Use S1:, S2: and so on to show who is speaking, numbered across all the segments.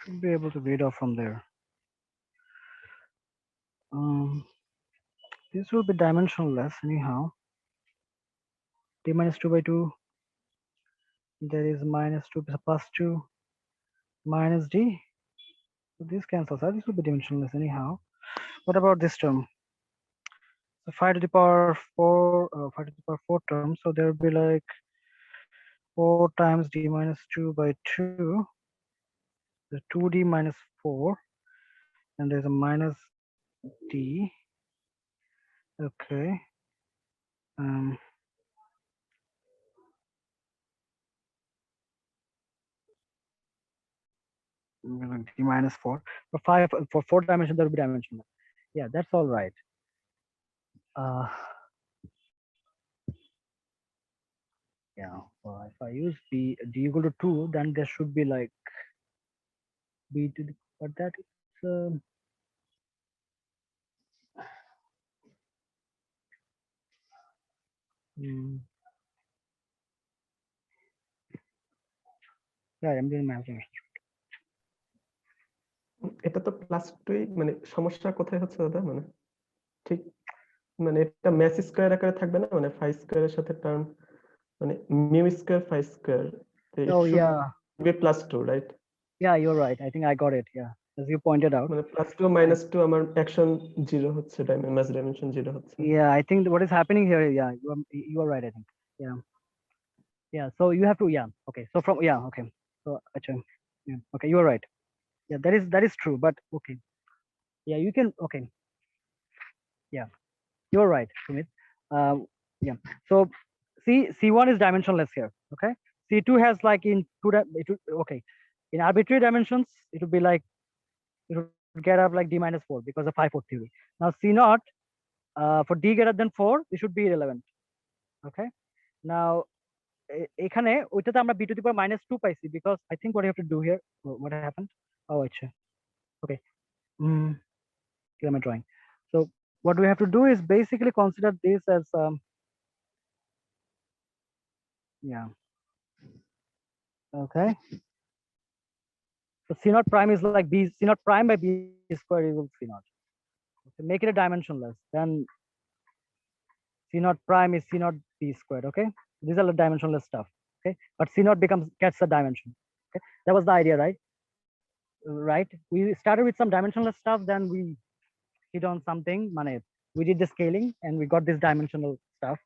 S1: Should be able to read off from there. This will be dimensionless anyhow. D minus 2 by 2. There is minus 2 plus 2 minus d. So this cancels out. This will be dimensionless anyhow. What about this term? So 5 to the power 4, 5 to the power 4 terms. So there will be like 4 times d minus 2 by 2. The 2d minus 4. And there's a minus d. Okay. Um, d minus 4. For 4 dimensions, there will be dimensionless. Yeah, that's all right. Uh, yeah. Well, if I use b d equal to 2, then there should be like b to the, but that is mm, yeah, I'm doing math.
S2: এটা তো plus 2 মানে সমস্যা কোথায় হচ্ছে দাদা মানে ঠিক মানে এটা ম্যাচ স্কয়ার আকারে থাকবে না মানে 5 স্কয়ারের সাথে টার্ম মানে mu square 5 square it
S1: Oh
S2: should
S1: yeah,
S2: be plus 2 right
S1: yeah, you're right. I think I got it. Yeah, as you pointed out.
S2: মানে প্লাস 2 মাইনাস 2 আমার অ্যাকশন 0 হচ্ছে ম্যাচ ডাইমেনশন 0 হচ্ছে
S1: Yeah, I think what is happening here. Yeah, you are right. I think. Yeah, yeah. So you have to. Yeah. Okay. So from yeah. Okay. So actually, yeah. Okay, you are right. Yeah, that is true. But okay. Yeah, you can. Okay. Yeah, you're right, Sumit. Yeah. So C1 is dimensionless here. Okay. C2 has like in okay. In arbitrary dimensions, it would be like it would get up like d minus 4 because of 5 4 theory. Now C0 for d greater than 4, it should be irrelevant. Okay. Now এখানে ওইটাতে আমরা b to the power minus 2 পাইছি because I think what you have to do here, what happened? Oh, আচ্ছা. Okay. Here am I drawing? So what we have to do is basically consider this as yeah. Okay. So C naught prime is like B, C naught prime by B square equals C naught. Okay, make it a dimensionless. Then C naught prime is C naught B squared. Okay. These are the dimensionless stuff. Okay. But C naught gets a dimension. Okay. That was the idea, right? Right. We started with some dimensionless stuff, then we hit on something. We did the scaling and we got this dimensional stuff.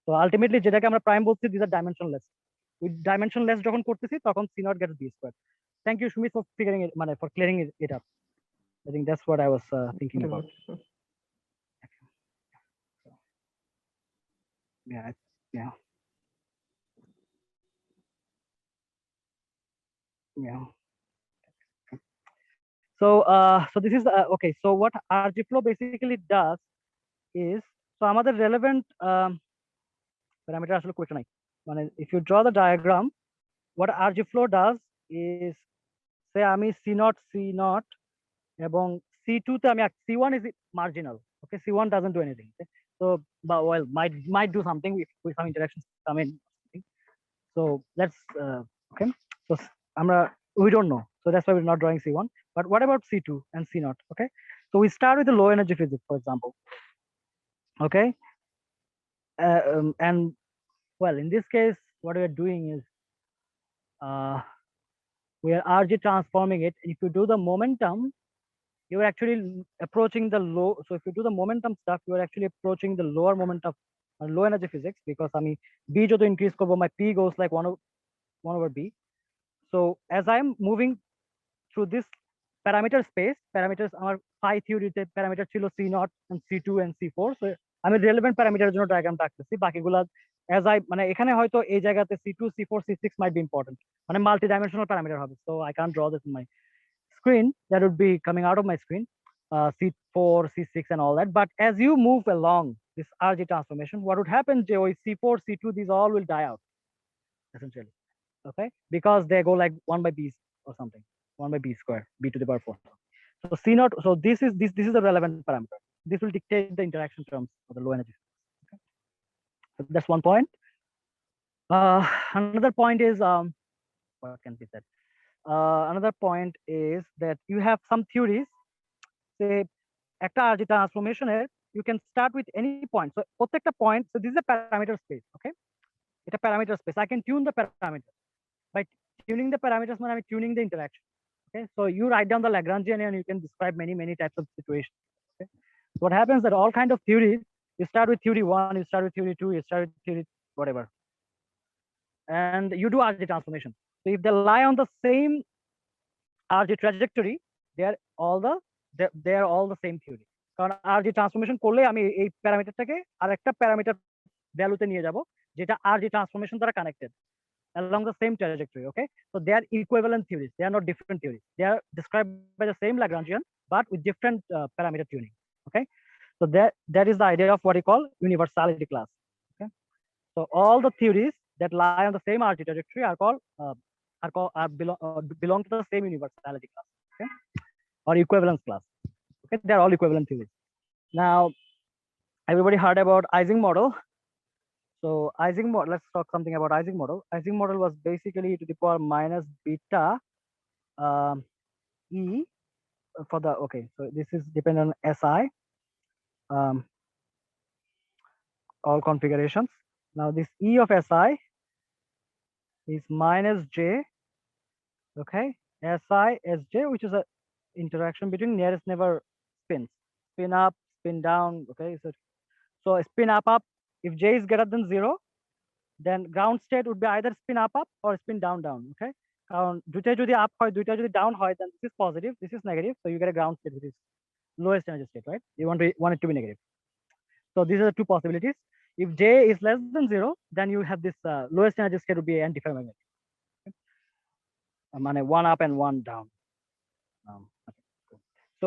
S1: So ultimately, যেটাকে আমরা prime বলছি, these are dimensionless. With dimensionless যখন করতেছি তখন C naught gets B squared. Thank you, Shumit, for figuring it, for clearing it up. I think that's what I was thinking about. Yeah, yeah, yeah. So this is okay. So what RGFlow basically does is, so আমাদের relevant parameter আসলে কইটা নাই। মানে if you draw the diagram, what RGFlow does is, say আমি C0 এবং C2 তে আমি C1 is marginal. Okay, C1 doesn't do anything. Okay? So, but well, might do something with some interactions come in. So let's okay. So আমরা we don't know. So that's why we're not drawing C1. But what about C2 and C0? Okay. So we start with the low energy physics, for example. Okay. And well, in this case, what we are doing is we are RG transforming it. If you do the momentum, you are actually approaching the low. So if you do the momentum stuff, you are actually approaching the lower moment of low energy physics because I mean B to increase cover, my P goes like 1 over B. So as I'm moving through this parameter space, parameters আমার phi theory তে parameter ছিল C0 and C2 and C4. So আমি relevant parameter জন্য diagram রাখতেছি, বাকিগুলা as I মানে এখানে হয়তো এই জায়গাতে C2 C4 C6 might be important, মানে multi-dimensional parameter হবে. So I can't draw this in my screen. That would be coming out of my screen, C4 C6 and all that. But as you move along this RG transformation, what would happen, C4 C2, these all will die out essentially. Okay, because they go like 1 by B or something, 1 by B square, B to the power 4. So C0, so this is the relevant parameter. This will dictate the interaction terms of the low energy. Okay. So that's one point. Another point is what can be said. another point is that you have some theories, say একটা RG transformation you can start with any point. So প্রত্যেকটা point, so this is a parameter space, okay? It's a parameter space. I can tune the parameters. By tuning the parameters, I'm tuning the interaction. Okay, so you write down the Lagrangian and you can describe many types of situations. Okay, so what happens that all kind of theories, you start with theory one, you start with theory two, you start with theory whatever, and you do RG transformation. So if they lie on the same RG trajectory, they are all the same theory. কারণ RG transformation করলে আমি এই প্যারামিটারটাকে আরেকটা parameter ভ্যালুতে নিয়ে যাব যেটা RG transformation দ্বারা connected along the same trajectory. Okay, so they are equivalent theories, they are not different theories, they are described by the same Lagrangian but with different parameter tuning. Okay, so that is the idea of what you call universality class. Okay, so all the theories that lie on the same RG trajectory are called belong to the same universality class. Okay, or equivalence class. Okay, they are all equivalent theories. Now everybody heard about Ising model. So Ising model, let's talk something about Ising model. Ising model was basically e to the power minus beta E for the, okay, so this is dependent on SI, all configurations. Now this E of SI is minus J, okay, SI SJ, which is a interaction between nearest neighbor spins, spin up, spin down. Okay, so spin up, if J is greater than 0, then ground state would be either spin up or spin down. Okay, কারণ দুইটাই যদি up হয় দুইটা যদি down হয়, then this is positive, this is negative, so you get a ground state which is lowest energy state, right? You want it to be negative. So these are the two possibilities. If J is less than 0, then you have this lowest energy state would be antiferromagnetic. মানে one up and one down. Okay, cool. So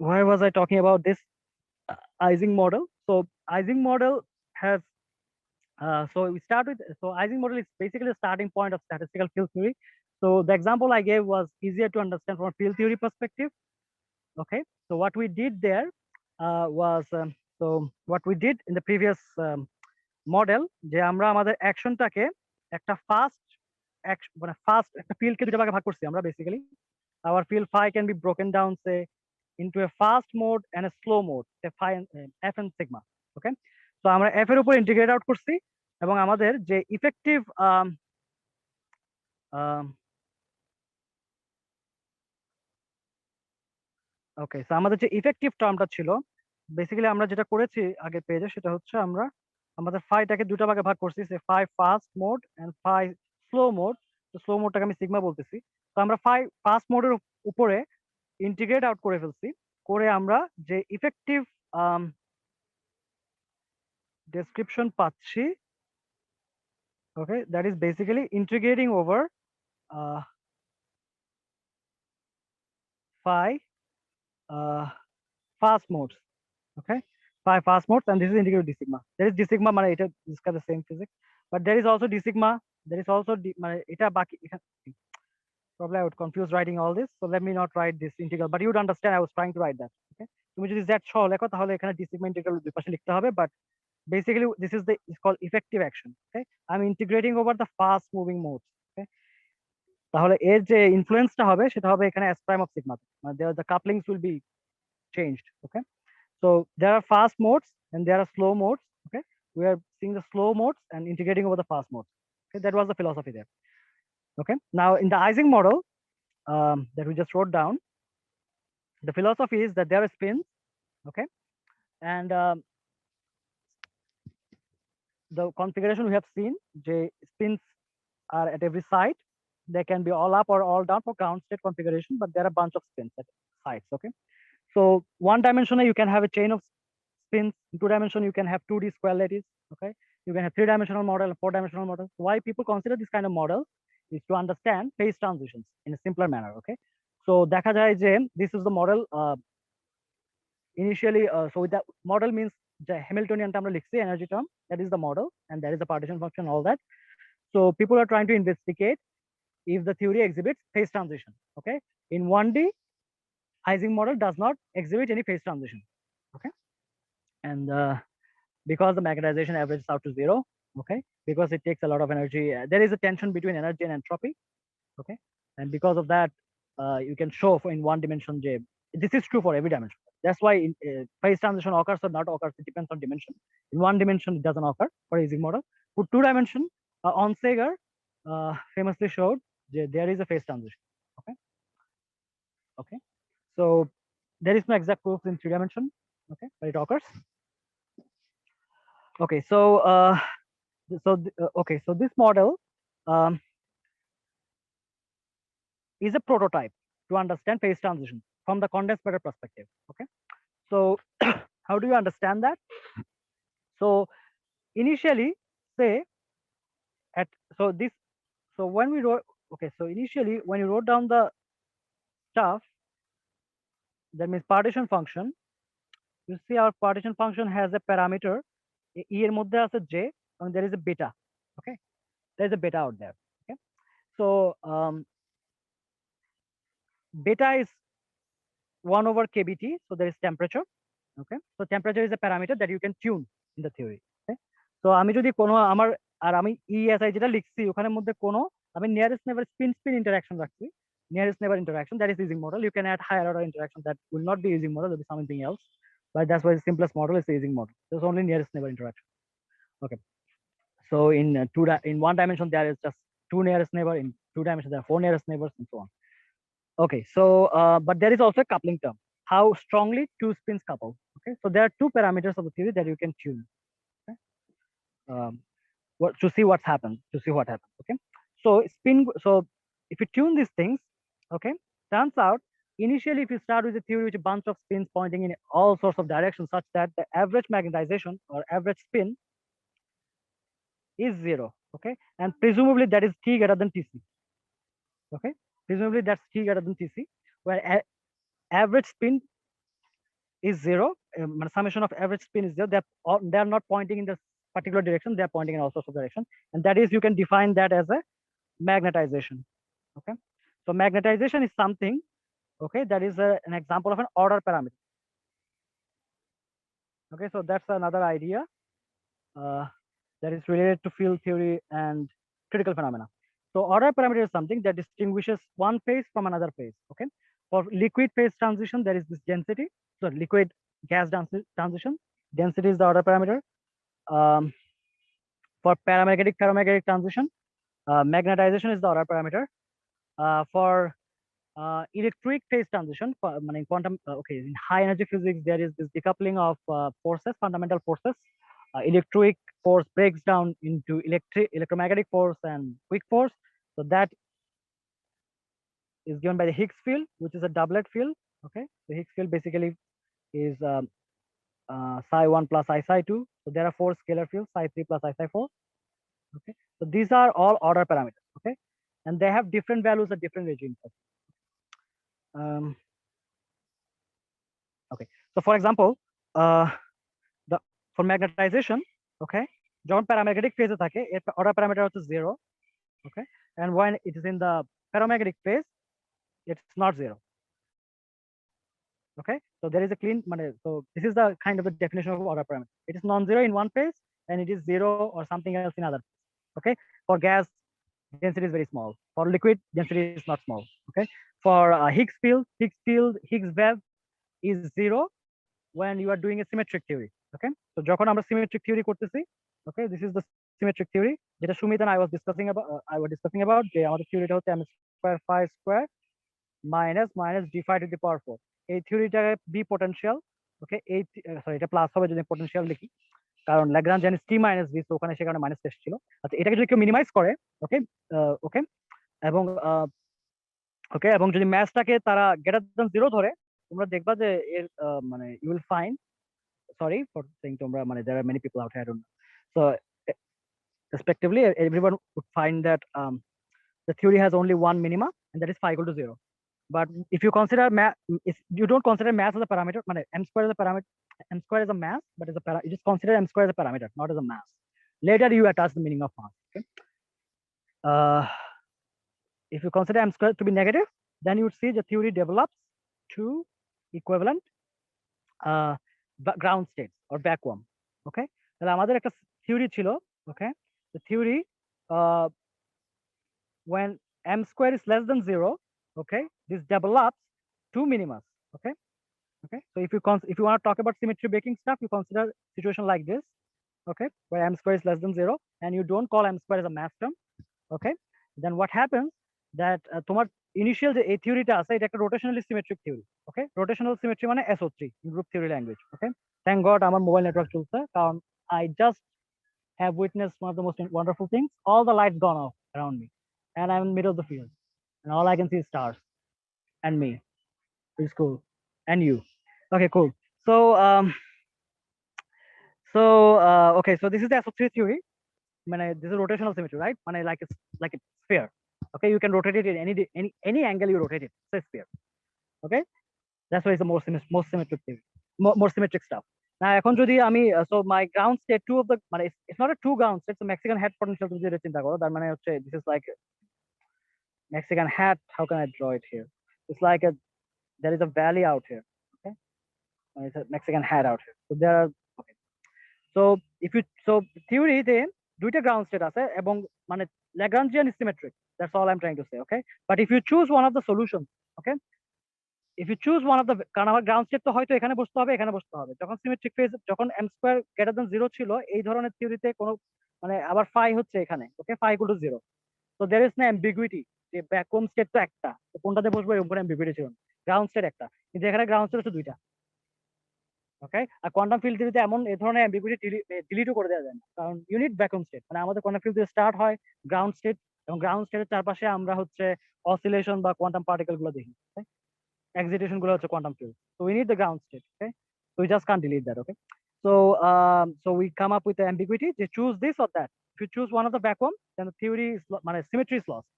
S1: why was I talking about this Ising model? So Ising model has so we start with, so Ising model is basically the starting point of statistical field theory. So the example I gave was easier to understand from a field theory perspective. Okay, so what we did there was so what we did in the previous model, যে আমরা আমাদের অ্যাকশনটাকে একটা fast মানে fast একটা ফিল্ডকে দুটো ভাগে ভাগ করছি আমরা basically. our field phi can be broken down say into a fast mode and a slow mode, say phi f and sigma. Okay, so আমরা f এর উপর ইন্টিগ্রেট আউট করছি এবং আমাদের যে ইফেক্টিভ ওকে, সো আমাদের যে ইফেক্টিভ টার্মটা ছিল, বেসিক্যালি আমরা যেটা করেছি আগের পেজে সেটা হচ্ছে আমরা আমাদের ফাইটাকে দুটো ভাগে ভাগ করছি, say phi fast mode and phi slow mode. তো স্লো মোডটাকে আমি সিগমা বলতেছি। তো আমরা ফাই ফাস্ট মোডের উপরে ইন্টিগ্রেট আউট করে ফেলছি, করে আমরা যে ইফেক্টিভ ডেসক্রিপশন পাচ্ছি, okay, that is basically integrating over phi fast modes. Okay, phi fast modes, and this is integrated d sigma. There is d sigma, মানে এটা discuss the same physics, but there is also d sigma. There is also মানে এটা বাকি, probably I would confuse writing all this, so let me not write this integral, but you would understand I was trying to write that. Okay, তুমি যদি z সহ লেখো তাহলে এখানে d sigma integral দুই পাশে লিখতে হবে, but basically this is the, it's called effective action. Okay, I'm integrating over the fast moving modes. Okay, তাহলে এর যে ইনফ্লুয়েন্সটা হবে সেটা হবে এখানে s prime of sigma, মানে the couplings will be changed. Okay, so there are fast modes and there are slow modes. Okay, we are seeing the slow modes and integrating over the fast modes. Okay, that was the philosophy there. Okay, now in the Ising model that we just wrote down, the philosophy is that there are spins. Okay, and the configuration we have seen, the spins are at every side. They can be all up or all down for ground state configuration, but there are a bunch of spins at sides. Okay, so one dimensional you can have a chain of spins. In two dimension you can have 2D square lattice. Okay, you can have 3-dimensional model and 4-dimensional model. Why people consider this kind of model is to understand phase transitions in a simpler manner. Okay, so দেখা যায় যে this is the model initially, so with that model means the Hamiltonian term লিখছি energy term, that is the model, and that is the partition function, all that. So people are trying to investigate if the theory exhibits phase transition. Okay, in 1D Ising model does not exhibit any phase transition. Okay, and because the magnetization averages out to 0. Okay, because it takes a lot of energy, there is a tension between energy and entropy. Okay, and because of that, you can show in one dimension J. This is true for every dimension. That's why phase transition occurs or not occurs. It depends on dimension. In one dimension, it doesn't occur for Ising model. For two dimension, Onsager famously showed there is a phase transition. Okay. Okay. So there is no exact proof in three dimension. Okay, but it occurs. Okay. So okay. So this model um, is a prototype to understand phase transition from the condensed matter perspective. Okay. So how do you understand that? So initially, say at so this so when we wrote okay, so initially when you wrote down the stuff, that means partition function, you see our partition function has a parameter e এর মধ্যে আছে j and there is a beta. Okay, there is a beta out there. Okay, so beta is 1 over kBt, so there is temperature. Okay, so temperature is a parameter that you can tune in the theory. Okay, so আমি যদি কোনো আমার আর আমি ESI যেটা লিখছি ওখানের মধ্যে কোনো আমি nearest neighbor spin interaction রাখছি, nearest neighbor interaction, that is Ising model. You can add higher order interaction that will not be Ising model, will be something else, but that's why the simplest model is the Ising model. There's only nearest neighbor interaction. Okay, so in in one dimension there is just two nearest neighbor, in two dimensions there are four nearest neighbors, and so on. Okay, so but there is also a coupling term, how strongly two spins couple. Okay, so there are two parameters of the theory that you can tune. Okay, to see what's happened, to see what happens. Okay, so so if you tune these things, okay, turns out initially if you start with a theory with a bunch of spins pointing in all sorts of directions such that the average magnetization or average spin is 0. Okay, and presumably that is T greater than Tc. Okay, presumably that's T greater than Tc, where average spin is 0, summation of average spin is 0. They are not pointing in this particular direction, they are pointing in all sorts of directions, and that is, you can define that as a magnetization. Okay, so magnetization is something, okay, that is an example of an order parameter. Okay, so that's another idea that is related to field theory and critical phenomena. So order parameter is something that distinguishes one phase from another phase. Okay, for liquid phase transition there is this density. So liquid gas transition, density is the order parameter. For paramagnetic ferromagnetic transition, magnetization is the order parameter. For electric phase transition, quantum, okay, in high energy physics there is this decoupling of forces, fundamental forces. Electric force breaks down into electromagnetic force and quick force. So that is given by the Higgs field, which is a doublet field. Okay, the Higgs field basically is psi1 plus I psi2. So there are four scalar fields, psi3 plus I psi4. Okay, so these are all order parameters. Okay, and they have different values at different regimes. Okay, so for example, for magnetization, okay, যখন paramagnetic phase থাকে এর order parameter হচ্ছে 0. Okay, and when it is in the paramagnetic phase it's not 0. Okay, so there is a clean so this is the kind of the definition of order parameter. It is non-zero in one phase and it is 0 or something else in other. Okay, for gas density is very small, for liquid density is not small. Okay, for Higgs wave is 0 when you are doing a symmetric theory. Okay, so যখন আমরা symmetric theory করতেছি, okay, this is the symmetric theory যেটা Sumit and I was discussing about যে আমাদের থিওরিটা হচ্ছে m square phi square minus d phi to the power 4. এই থিওরিটাকে B potential, ওকে, এই সরি এটা প্লাস হবে যদি পোটেনশিয়াল লিখি, কারণ ল্যাগ্রাঞ্জ জানিস টি মাইনাস ভি, তো ওখানে সেখানে মাইনাস টেস্ট ছিল। আচ্ছা, এটাকে যদি কেউ মিনিমাইজ করে, ওকে ওকে, এবং ওকে, এবং যদি ম্যাথটাকে তারা গ্রেটার দ্যান 0 ধরে, তোমরা দেখবা যে এর you will find, sorry for saying তোমরা, there are many people out here, I don't know. So respectively everyone would find that the theory has only one minima, and that is phi equal to 0. But if you consider if you don't consider mass as a parameter, m square is a parameter, m square is a mass, but is a you just consider m square as a parameter, not as a mass. Later you attach the meaning of mass. Okay, if you consider m square to be negative, then you would see the theory develops to equivalent ground states or vacuum. Okay, তাহলে আমাদের একটা theory ছিল, okay, the theory when m square is less than 0, okay, this develops two minimas, okay. Okay, so if you want to talk about symmetry breaking stuff, you consider situation like this, okay, where m square is less than 0, and you don't call m square as a mass term, okay. Then what happens that তোমার initial যে এই থিওরিটা আছে এটা একটা rotationally symmetric theory, okay. Rotational symmetry মানে SO3 in group theory language, okay. Thank God আমার mobile network চলছে, কারণ I just have witnessed one of the most wonderful things. All the lights gone off around me, and I'm in the middle of the field, and all I can see is stars and me. It's cool, and you. Okay, cool. So okay, so this is the SO3 theory. This is rotational symmetry, right? Like it's like a sphere. Okay, you can rotate it in any angle you rotate it. It's a sphere. Okay, that's why it's the most symmetric theory, more symmetric stuff. Now, এখন যদি আমি so my ground state two of the it's not a two ground state, it's a Mexican hat potential তুমি যেটা চিন্তা করো, তার মানে হচ্ছে this is like a Mexican hat. How can I draw it here? It's like there is a valley out here. Okay, it's a Mexican hat out here. So there are okay. So if you theory তে দুইটা ground state আছে এবং মানে Lagrangian is symmetric. That's all I'm trying to say. Okay, but if you choose one of the solutions, okay, if you choose one of the, কারণ আমার ground state তো হয়তো এখানে বসতে হবে, এখানে বসতে হবে, যখন সিমেট্রিক ফেজ, যখন m স্কয়ার গ্রেটার দ্যান 0 ছিল, এই ধরনের থিওরিতে কোনো আবার ফাই হচ্ছে এখানে, ওকে, ফাই ইকুয়াল টু 0, তো देयर इज নো অ্যাম্বিগুইটি যে ভ্যাকুয়াম স্টেট তো একটা, তো কোনটাতে বসবো এরকম কোনো অ্যাম্বিগুইটি ছিল না, গ্রাউন্ড স্টেট একটা, কিন্তু এখানে গ্রাউন্ড স্টেট হচ্ছে দুইটা, ওকে। আর কোয়ান্টাম ফিল্ড থিওরিতে এমন এই ধরনের অ্যাম্বিগুইটি ডিলিটও করে দেওয়া যায় না, কারণ ইউনিট ভ্যাকুয়াম স্টেট, আমাদের কোয়ান্টাম ফিল্ড স্টার্ট হয় গ্রাউন্ড স্টেট, এবং গ্রাউন্ড স্টেটের চারপাশে আমরা হচ্ছে অসিলেশন বা কোয়ান্টাম পার্টিকেল গুলো দেখি, excitation গুলো হচ্ছে quantum field. So we need the ground state, okay? So we just can't delete that, okay? So so we come up with the ambiguity. Just choose this or that. If you choose one of the vacuum, then the theory is symmetry is lost.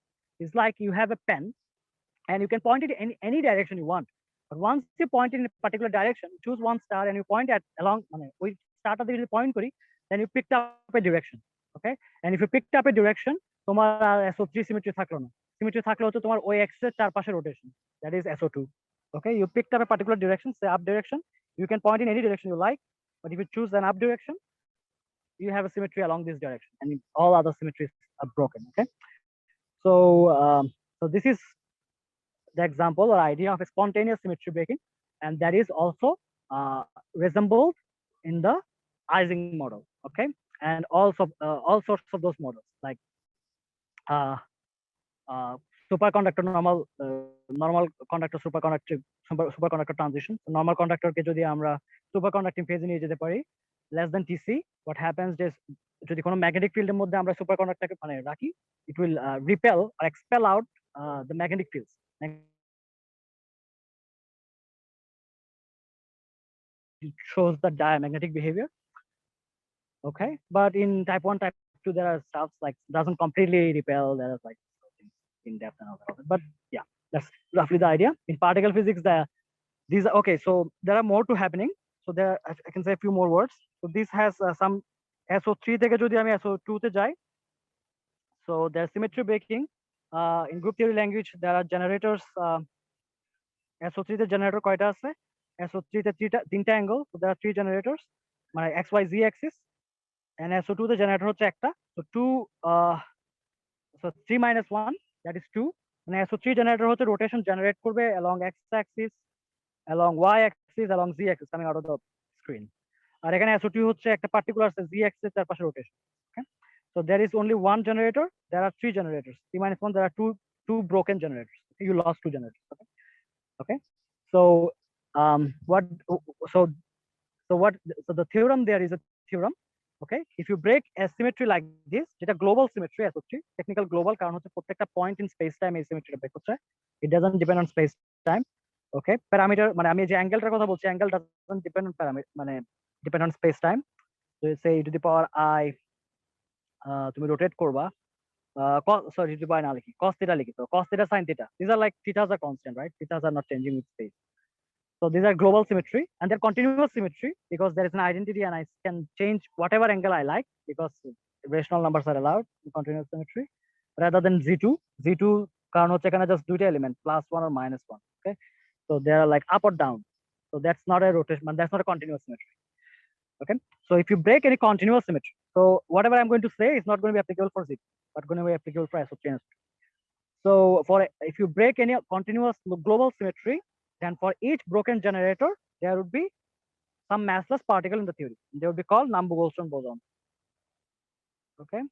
S1: It's like you have a pen and you can point it in any direction you want. But once you point it in a particular direction, choose one star and you point at along we start at the point kori, then you picked up a direction, okay? And if you picked up a direction, তোমার SO3 symmetry থাকলো না, symmetry থাকলো হচ্ছে তোমার ওই x এর চারপাশে rotation, that is SO2. Okay, you picked up a particular direction, say up direction, you can point in any direction you like, but if you choose an up direction, you have a symmetry along this direction, and all other symmetries are broken, okay? So so this is the example or idea of a spontaneous symmetry breaking, and that is also resembled in the Ising model, okay? And also all sorts of those models like superconductor normal conductor superconductor transition. So normal conductor ke jodi amra superconducting phase niye jete pari less than Tc, what happens is jodi kono magnetic field er moddhe amra superconductor ke rakhi, it will repel or expel out the magnetic fields. It shows the diamagnetic behavior, okay? But in type 1, type 2, there are stuff like doesn't completely repel, there are like in depth and all that, but yeah, that's roughly the idea. In particle physics, these are okay, so there are more to happening, so there I can say a few more words. So this has some SO3 থেকে যদি আমি SO2 তে যাই, so there's symmetry breaking. In group theory language there are generators. SO3 তে generator কয়টা আছে? SO3 তে তিনটা angle, so there are 3 generators, মানে XYZ axis, and SO2 তে generator হচ্ছে একটা, so 2 so 3 minus 1, that is 2. And SO3 generator হচ্ছে rotation generate করবে along x axis, along y axis, along z axis coming out of the screen. আর এখানে SO2 হচ্ছে একটা particular z axis চারপাশে rotation, okay? So there is only one generator, there are 3 generators. 3 minus 1, there are two broken generators. You lost 2 generators, okay? So so the theorem there is a theorem, okay? If you break a symmetry like this, যেটা global symmetry SO3, technical global কারণ হচ্ছে প্রত্যেকটা point in space time এই symmetryটা break হচ্ছে, it doesn't depend on space time, okay? Parameter আমি যে অ্যাঙ্গেলটার কথা বলছি, angle doesn't depend on parameter, depend on space time. So say e to the power I তুমি rotate করবা, sorry, e to the power না লিখি, cos theta লিখি, তো cos theta sin theta, these are like thetas are constant, right? Thetas are not changing with space. So these are global symmetry, and they're continuous symmetry because there is an identity and I can change whatever angle I like because rational numbers are allowed in continuous symmetry rather than Z2 কারণ হচ্ছে এখানে just দুইটা element +1 or -1, okay? So they are like up or down, so that's not a rotation, that's not a continuous symmetry, okay? So if you break any continuous symmetry, so whatever I'm going to say is not going to be applicable for Z2 but going to be applicable for SO3. So if you break any continuous global symmetry, then for each broken generator there would be some massless particle in the theory. They would be called Nambu-Goldstone boson. Okay,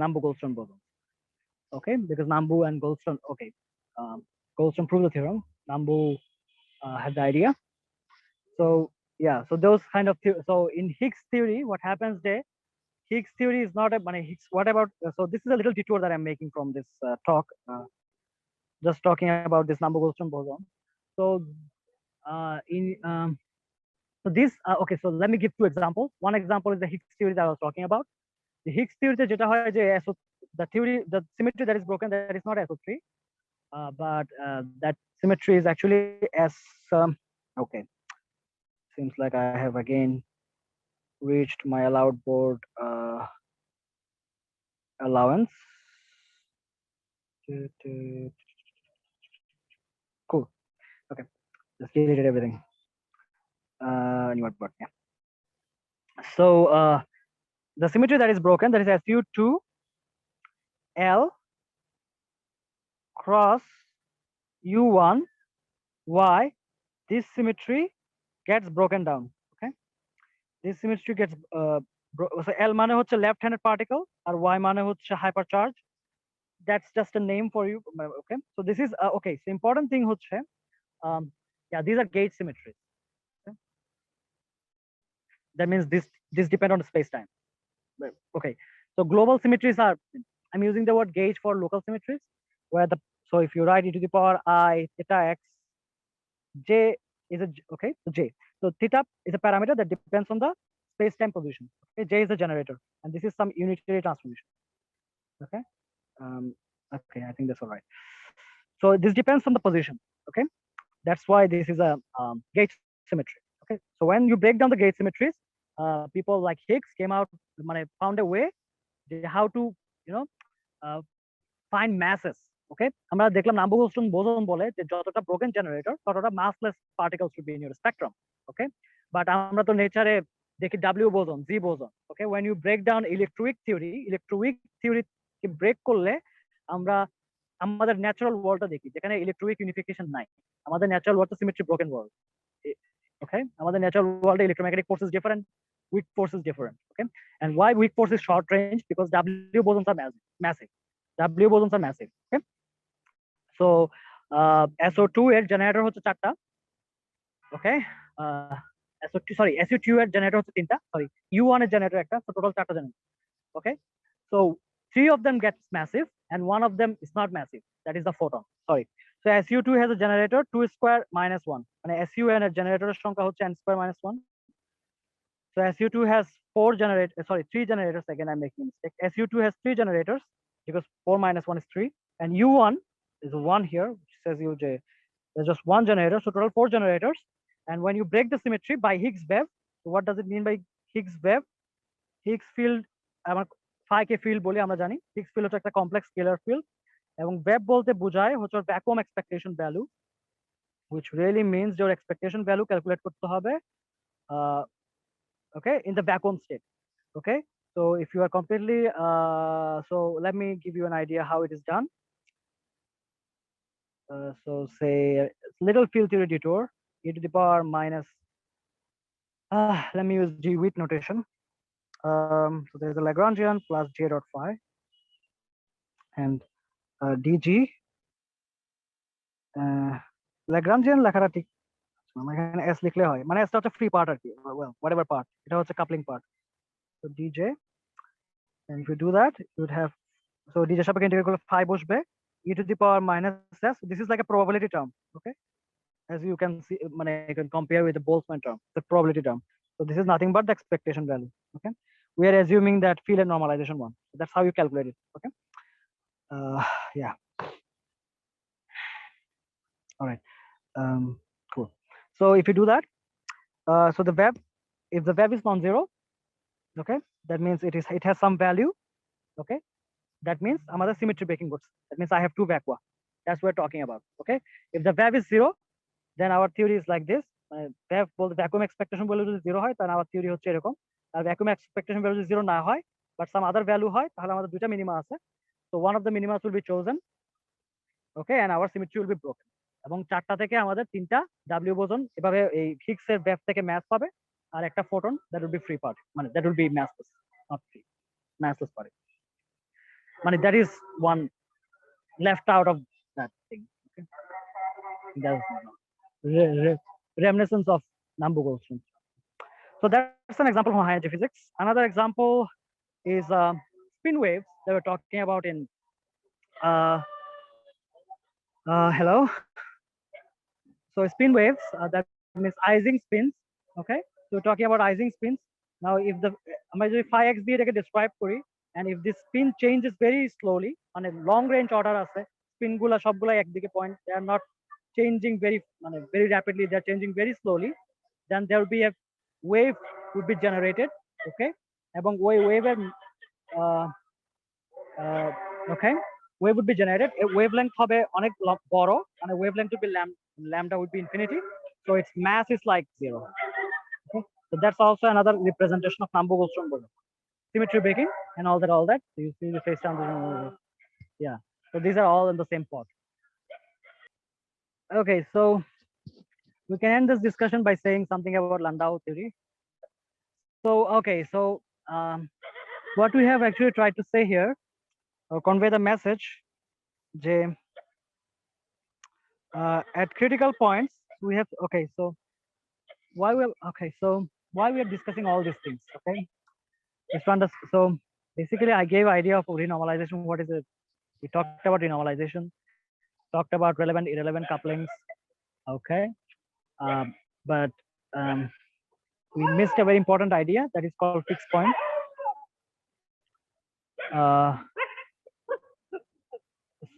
S1: Nambu-Goldstone boson. Okay, because Nambu and Goldstone. Okay, Goldstone proved the theorem. Nambu had the idea. So yeah, so those kind of so in Higgs theory, what happens there? Higgs theory is not a Higgs. What about? So this is a little detour that I'm making from this talk. Just talking about this Nambu-Goldstone boson. So in so this okay. So let me give two examples. One example is the Higgs theory that I was talking about. The Higgs theory যেটা হয় যে the theory, the symmetry that is broken, that is not SO3, but that symmetry is actually S. Okay, seems like I have again reached my allowed board allowance. Cool. Okay, just deleted everything. New board. Yeah. So the symmetry that is broken, that is SU2 L cross U1 Y. This symmetry gets broken down. Okay, this symmetry gets so L মানে হচ্ছে left handed particle আর Y মানে হচ্ছে hypercharge. That's just a name for you. Okay, so this is okay. So important thing হচ্ছে yeah, these are gauge symmetries. Okay? That means this depend on space time. Okay, so global symmetries are, I'm using the word gauge for local symmetries, where the, so if you write e to the power I theta x, j is a, okay, so j, so theta is a parameter that depends on the space-time position. Okay, j is the generator, and this is some unitary transformation. Okay, okay, I think that's all right. So this depends on the position. Okay, that's why this is a gauge symmetry. Okay, so when you break down the gauge symmetries, people like Higgs came out, found a way how to, you know, find masses. Okay, আমরা দেখলাম Nambu-Goldstone boson বলে যে যতটা broken generator ততটা massless particles should be in your spectrum. Okay, but আমরা তো নেচারে দেখি W boson, Z boson. Okay, when you break down electroweak theory K break করলে আমরা আমাদের ন্যাচারাল ওয়ার্ল্ডটা দেখি যেখানে ইলেকট্রোউইক ইউনিফিকেশন নাই। আমাদের natural world symmetry broken world. Okay, আমাদের ন্যাচারাল ওয়ার্ল্ডে electromagnetic force is different, weak force is different. Okay, and why weak force is short range? Because W bosons are massive. W bosons are massive. Okay, so SO2 এর generator হচ্ছে চারটা। Okay, SO2 sorry SU2 এর generator হচ্ছে তিনটা, sorry U1 এর generator একটা, so total চারটা generator. Okay, so 3 of them gets massive and 1 of them is not massive, that is the photon. Sorry, so SU2 has a generator 2 square minus 1, মানে SUN এর জেনারেটরের সংখ্যা হচ্ছে n square minus 1. So SU2 has 3 generators. Again, I'm making a mistake. SU2 has 3 generators because 4 minus 1 is 3, and U1 is 1 here, which says UJ. There's just 1 generator, so total 4 generators. And when you break the symmetry by Higgs wave, so what does it mean by Higgs wave? Higgs field, আমার phi কে field বলি আমরা জানি। Higgs field হচ্ছে একটা complex scalar field, এবং wave বলতে বোঝায় হচ্ছে vacuum expectation value, which really means your expectation value calculate করতে হবে okay, in the vacuum state. Okay, so if you are completely so let me give you an idea how it is done. So say little field theory detour, e to the power minus let me use G-Witt notation. So there's a Lagrangian plus J dot phi and dg Lagrangian লেখাটা ঠিক এখানে s লিখলে হয়, মানে s টা হচ্ছে free part আর কি, well whatever part, এটা হচ্ছে coupling part. So dj, and if you do that you would have, so dj সাপেক্ষে ইন্টিগ্রেট করলে phi বসবে e to the power minus s. This is like a probability term. Okay, as you can see, you can compare with the Boltzmann term, the probability term. So this is nothing but the expectation value. Okay, we are assuming that field and normalization one, so that's how you calculate it. Okay, yeah, all right, cool. So if you do that, so the web, if the web is non-zero, okay, that means it has some value. Okay, that means আমাদের symmetry breaking goods, that means I have 2 vacua, that's what we're talking about. Okay, if the web is 0, then our theory is like this. Web বলতে vacuum expectation value যদি 0 হয়, তাহলে our theory হচ্ছে এরকম। আর vacuum expectation value যদি 0 না হয়, but some other value হয়, তাহলে আমাদের দুইটা মিনিমা আছে। So one of the minima will be chosen, okay, and our symmetry will be broken. এবং চারটা থেকে আমাদের তিনটা W boson এভাবে এই হিগসের ব্যাপ থেকে ম্যাস পাবে, আর একটা photon that will be free part, মানে that will be massless, not free, massless part, মানে that is one left out of that thing. Okay, that's reminiscence of Nambu-Goldstone. So that's an example from high energy physics. Another example is spin waves that we're talking about in hello. So spin waves, that means Ising spins. Okay, so we're talking about Ising spins. Now, if the phi x দিয়ে এটাকে describe করি, and if this spin changes very slowly on a long range order আছে, spin গুলা সবগুলা একদিকে point, they are not changing very rapidly, they are changing very slowly, then there will be a wave would be generated. Okay, এবং ওই ওয়েভের okay, wave would be generated, a wavelength হবে অনেক বড়, and a wavelength would be lambda would be infinity, so its mass is like 0. Okay, so that's also another representation of Nambu-Goldstone boson, symmetry breaking and all that. So you see the phase transition, yeah, so these are all in the same pot. Okay, so we can end this discussion by saying something about Landau theory. So okay, so what we have actually tried to say here, or convey the message, যে at critical points we have, okay, so why we are discussing all these things, okay, just to understand. So basically I gave idea of renormalization, what is it, we talked about renormalization, talked about relevant irrelevant couplings, okay, but we missed a very important idea that is called fixed point.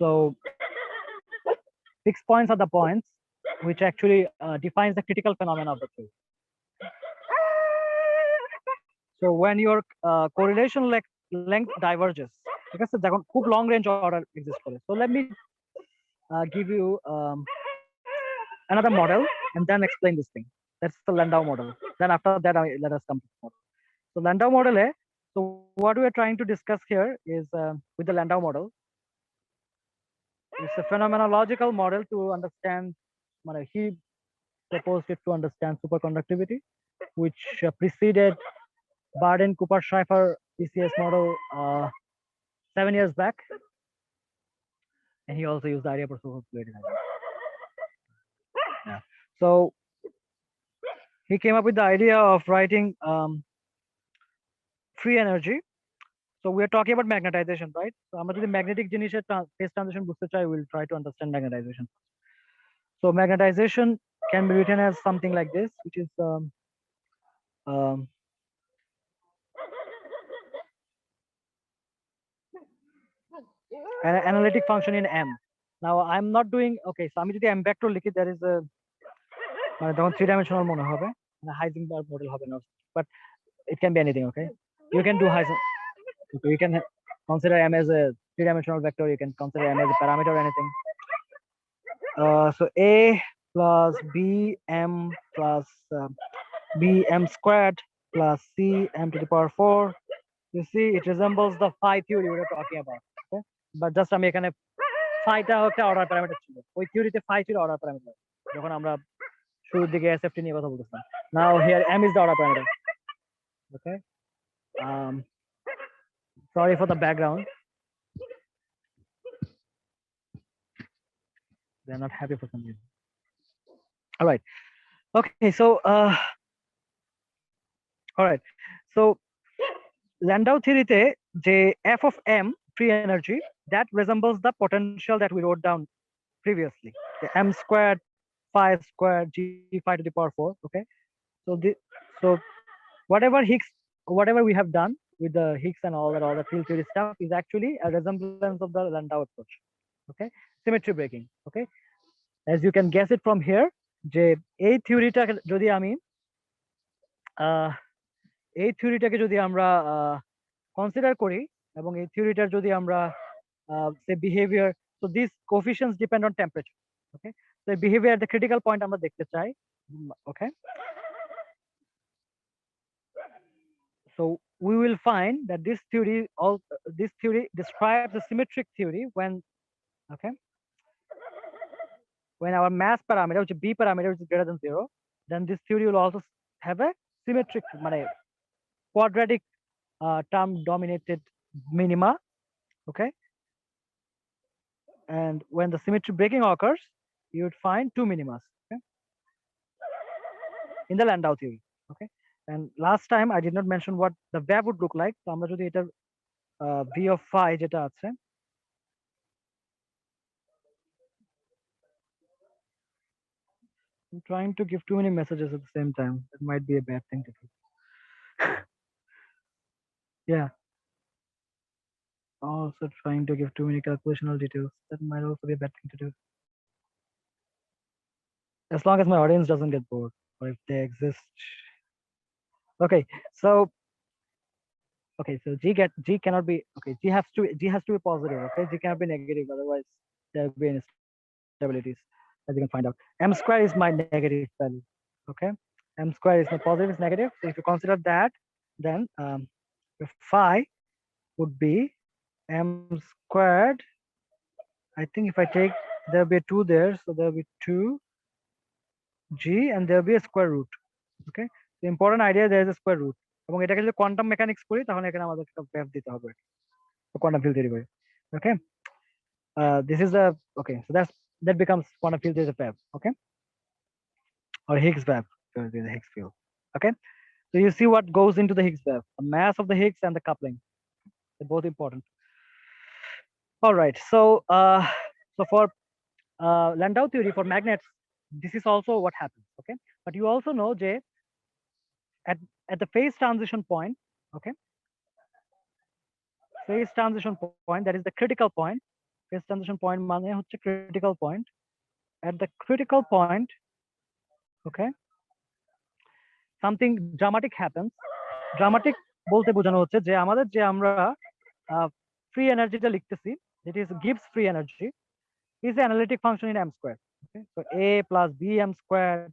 S1: So fixed points are the points which actually defines the critical phenomena of the theory. So when your correlation length diverges, because it's a long range order exists for it. So let me give you another model and then explain this thing. That's the Landau model. Then after that, let us come to the model. So Landau model, so what we are trying to discuss here is with the Landau model, it's a phenomenological model to understand. He proposed it to understand superconductivity, which preceded Barden-Cooper-Schreifer PCS model 7 years back, and he also used the idea for superfluidity. Yeah. So he came up with the idea of writing free energy. So we are talking about magnetization, right? So আমরা যদি magnetic জিনিসের phase transition বুঝতে চাই, we'll try to understand magnetization. So magnetization can be written as something like this, which is an analytic function in M. Now I'm not doing, okay, so আমি যদি M vector লিখি, there is a তখন 3-dimensional মনে হবে, Heisenberg model হবে না, but it can be anything. Okay, you can do Heisenberg, you can consider M as a 3-dimensional vector, you can consider M as a parameter or anything. So A plus BM plus BM squared plus CM to the power 4. You see, it resembles the phi theory we were talking about. Okay, but just আমি এখানে phi-টা একটা order parameter ছিল, ওই থিওরিতে phi ছিল order parameter যখন আমরা শুরুর দিকে SFT নিয়ে কথা বলতেছিলাম. Now here M is the order parameter. Okay, sorry for the background, they're not happy for some reason. All right, okay, so all right, so Landau theory te je f of m free energy that resembles the potential that we wrote down previously, the m squared phi squared g phi to the power 4. Okay, so whatever we have done with the Higgs and all the field theory stuff is actually a resemblance of the Landau approach. Okay, symmetry breaking. Okay, as you can guess it from here, যে এই থিওরিটাকে যদি আমি consider করি এবং এই থিওরিটার যদি আমরা সে behaviour, so these coefficients depend on temperature. Okay, so behavior at the critical point আমরা দেখতে চাই. Okay, So we will find that this theory describes a symmetric theory when, okay, when our mass parameter, which is b parameter, which is greater than 0, then this theory will also have a symmetric, quadratic term dominated minima, okay? And when the symmetry breaking occurs, you would find two minimas, okay, in the Landau theory, okay? And last time I did not mention what the wave would look like. So আমরা যদি এটা v of phi যেটা আছে, I'm trying to give too many messages at the same time. That might be a bad thing to do. Yeah. Also trying to give too many calculational details. That might also be a bad thing to do. As long as my audience doesn't get bored, or if they exist. Okay, so G cannot be, okay, G has to be positive, okay? G cannot be negative, otherwise there will be instabilities, as you can find out. M square is my negative value, okay? M square is not positive, it's negative. So if you consider that, then phi would be M squared. I think if I take, there'll be a 2 there, so there'll be 2 G and there'll be a square root, okay? The important idea, there is a square root. এবং এটাকে যদি quantum mechanics করি তাহলে এখানে আমাদের একটা wave দিতে হবে, quantum field theory, okay? This is a, okay, so that becomes quantum field theory wave, okay, or Higgs wave, the Higgs field, okay? So you see what goes into the Higgs wave: the mass of the Higgs and the coupling. They're both important. All right, so for Landau theory for magnets, this is also what happens, okay? But you also know, Jay, at the phase transition point, okay, phase transition point, that is the critical point. Phase transition point মানে হচ্ছে critical point. At the critical point, okay, something dramatic happens. Dramatic বলতে বোঝানো হচ্ছে যে আমাদের যে আমরা free এনার্জিটা লিখতেছি, it is Gibbs free energy, is the analytic function in m squared, okay? So a plus b m squared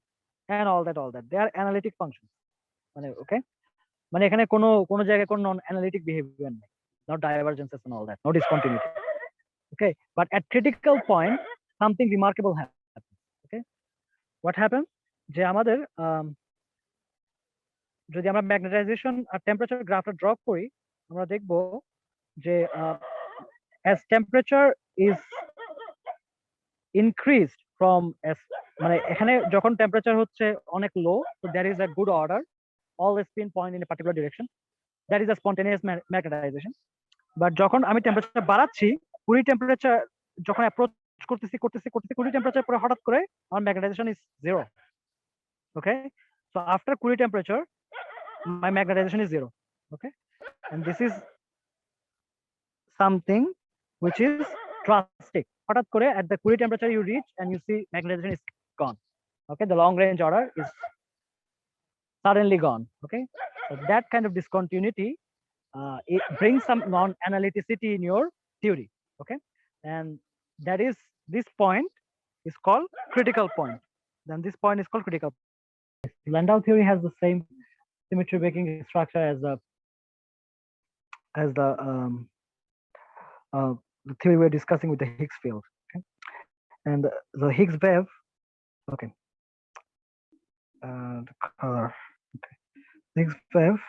S1: and all that, they are analytic functions, মানে, okay, মানে এখানে কোনো জায়গায় কোনো নন অ্যানালিটিক বিহেভিয়ার নেই, no divergences and all that, no discontinuity, okay? But at critical point something remarkable happens, okay? What happens, যে আমাদের যদি আমরা ম্যাগনেটাইজেশন আর টেম্পারেচার গ্রাফটা ড্র করি, আমরা দেখব যে as temperature is increased from as, মানে এখানে যখন টেম্পারেচার হচ্ছে অনেক লো, so there is a good order, all spin point in a particular direction, that is a spontaneous magnetization. But যখন আমি টেম্পারেচার বাড়াচ্ছি, কুড়ি টেম্পারেচার যখন অ্যাপ্রোচ করতেছি কুড়ি টেম্পারেচার পরে হঠাৎ করে আমার magnetization is 0, okay? So after কুড়ি temperature my magnetization is 0, okay? And this is something which is drastic. হঠাৎ করে at the কুড়ি temperature you reach and you see magnetization is gone, okay? The long range order is suddenly gone, okay? So that kind of discontinuity, it brings some non-analyticity in your theory, okay? And that is, this point is called critical point. Then this point is called critical. Landau theory has the same symmetry breaking structure as the theory we're discussing with the Higgs field, okay? And the Higgs wave, okay, the color, okay, Higgs wave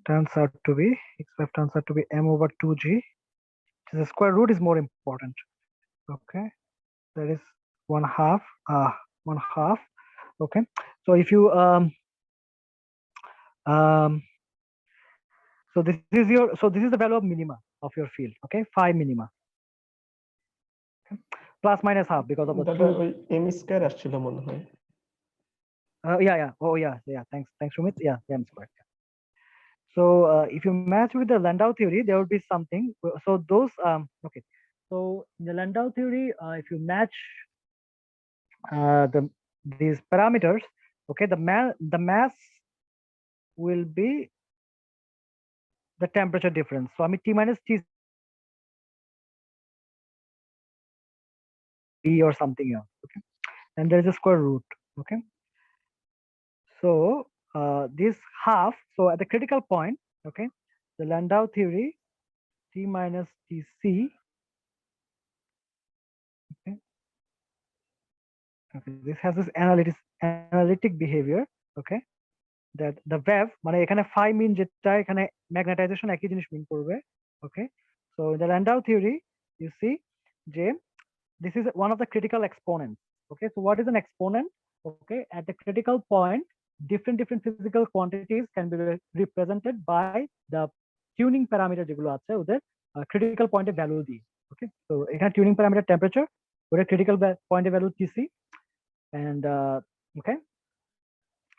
S1: turns out to be m over 2g. The square root is more important, okay? That is 1/2, okay? So if you so this is the value of minima of your field, okay? Phi minima, okay? Plus minus half because of the
S2: দাদা ওই m square আসছিল মনে হয়।
S1: yeah, oh yeah, thanks Sumit, yeah, m squared. So if you match with the Landau theory, there will be something, so those okay, so in the Landau theory, if you match these parameters, okay, the mass will be the temperature difference. So I mean t minus t b or something else, okay? And there is a square root, okay? So this half, so at the critical point, okay, the Landau theory, T minus Tc, okay, okay, this has this analytic behavior, okay, that the wave মানে এখানে phi mean যেটা এখানে magnetization একই জিনিস mean করবে, okay, so in the Landau theory you see যে this is one of the critical exponents, okay, so what is an exponent? Okay, at the critical point different physical quantities can be represented by the tuning parameter যেগুলো আছে ওদের critical point এর value দিয়ে, okay, so এখানে tuning parameter temperature, ওদের critical point এর value Tc, and okay,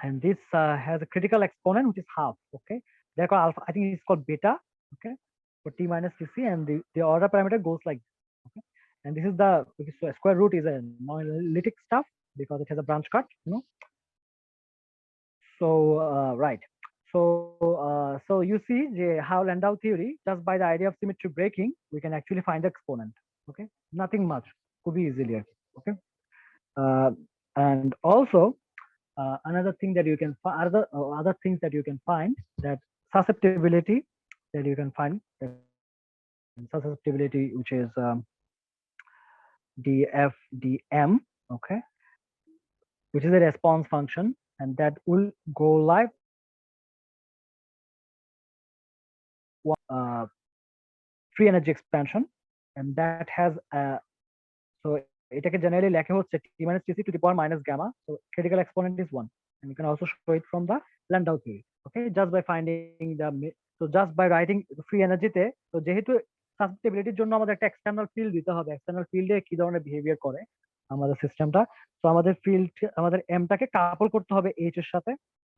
S1: and this has a critical exponent which is half, okay, therefore alpha, I think it's called beta, okay, for T minus Tc, and the order parameter goes like this, okay, and this is the square root is a monolithic stuff because it has a branch cut, you know, so right, so you see how Landau theory, just by the idea of symmetry breaking, we can actually find the exponent, okay, nothing much, could be easily, okay, and also another thing that you can find, other things that you can find, that susceptibility that you can find, susceptibility which is dm, okay, which is a response function, and that will go like free energy expansion, and that has so এটাকে generally লেখা হচ্ছে T minus Tc to the power minus gamma, so critical exponent is 1, and you can also show it from the Landau theory, okay, just by finding the, so just by writing free energy তে, তো যেহেতু সাসেপ্টিবিলিটির জন্য আমাদের একটা external field দিতে হবে, external ফিল্ডে কি ধরনের বিহেভিয়ার করে আমাদের সিস্টেমটা, তো আমাদের ফিল্ড, আমাদের এমটাকে কাপল করতে হবে এইচ এর সাথে,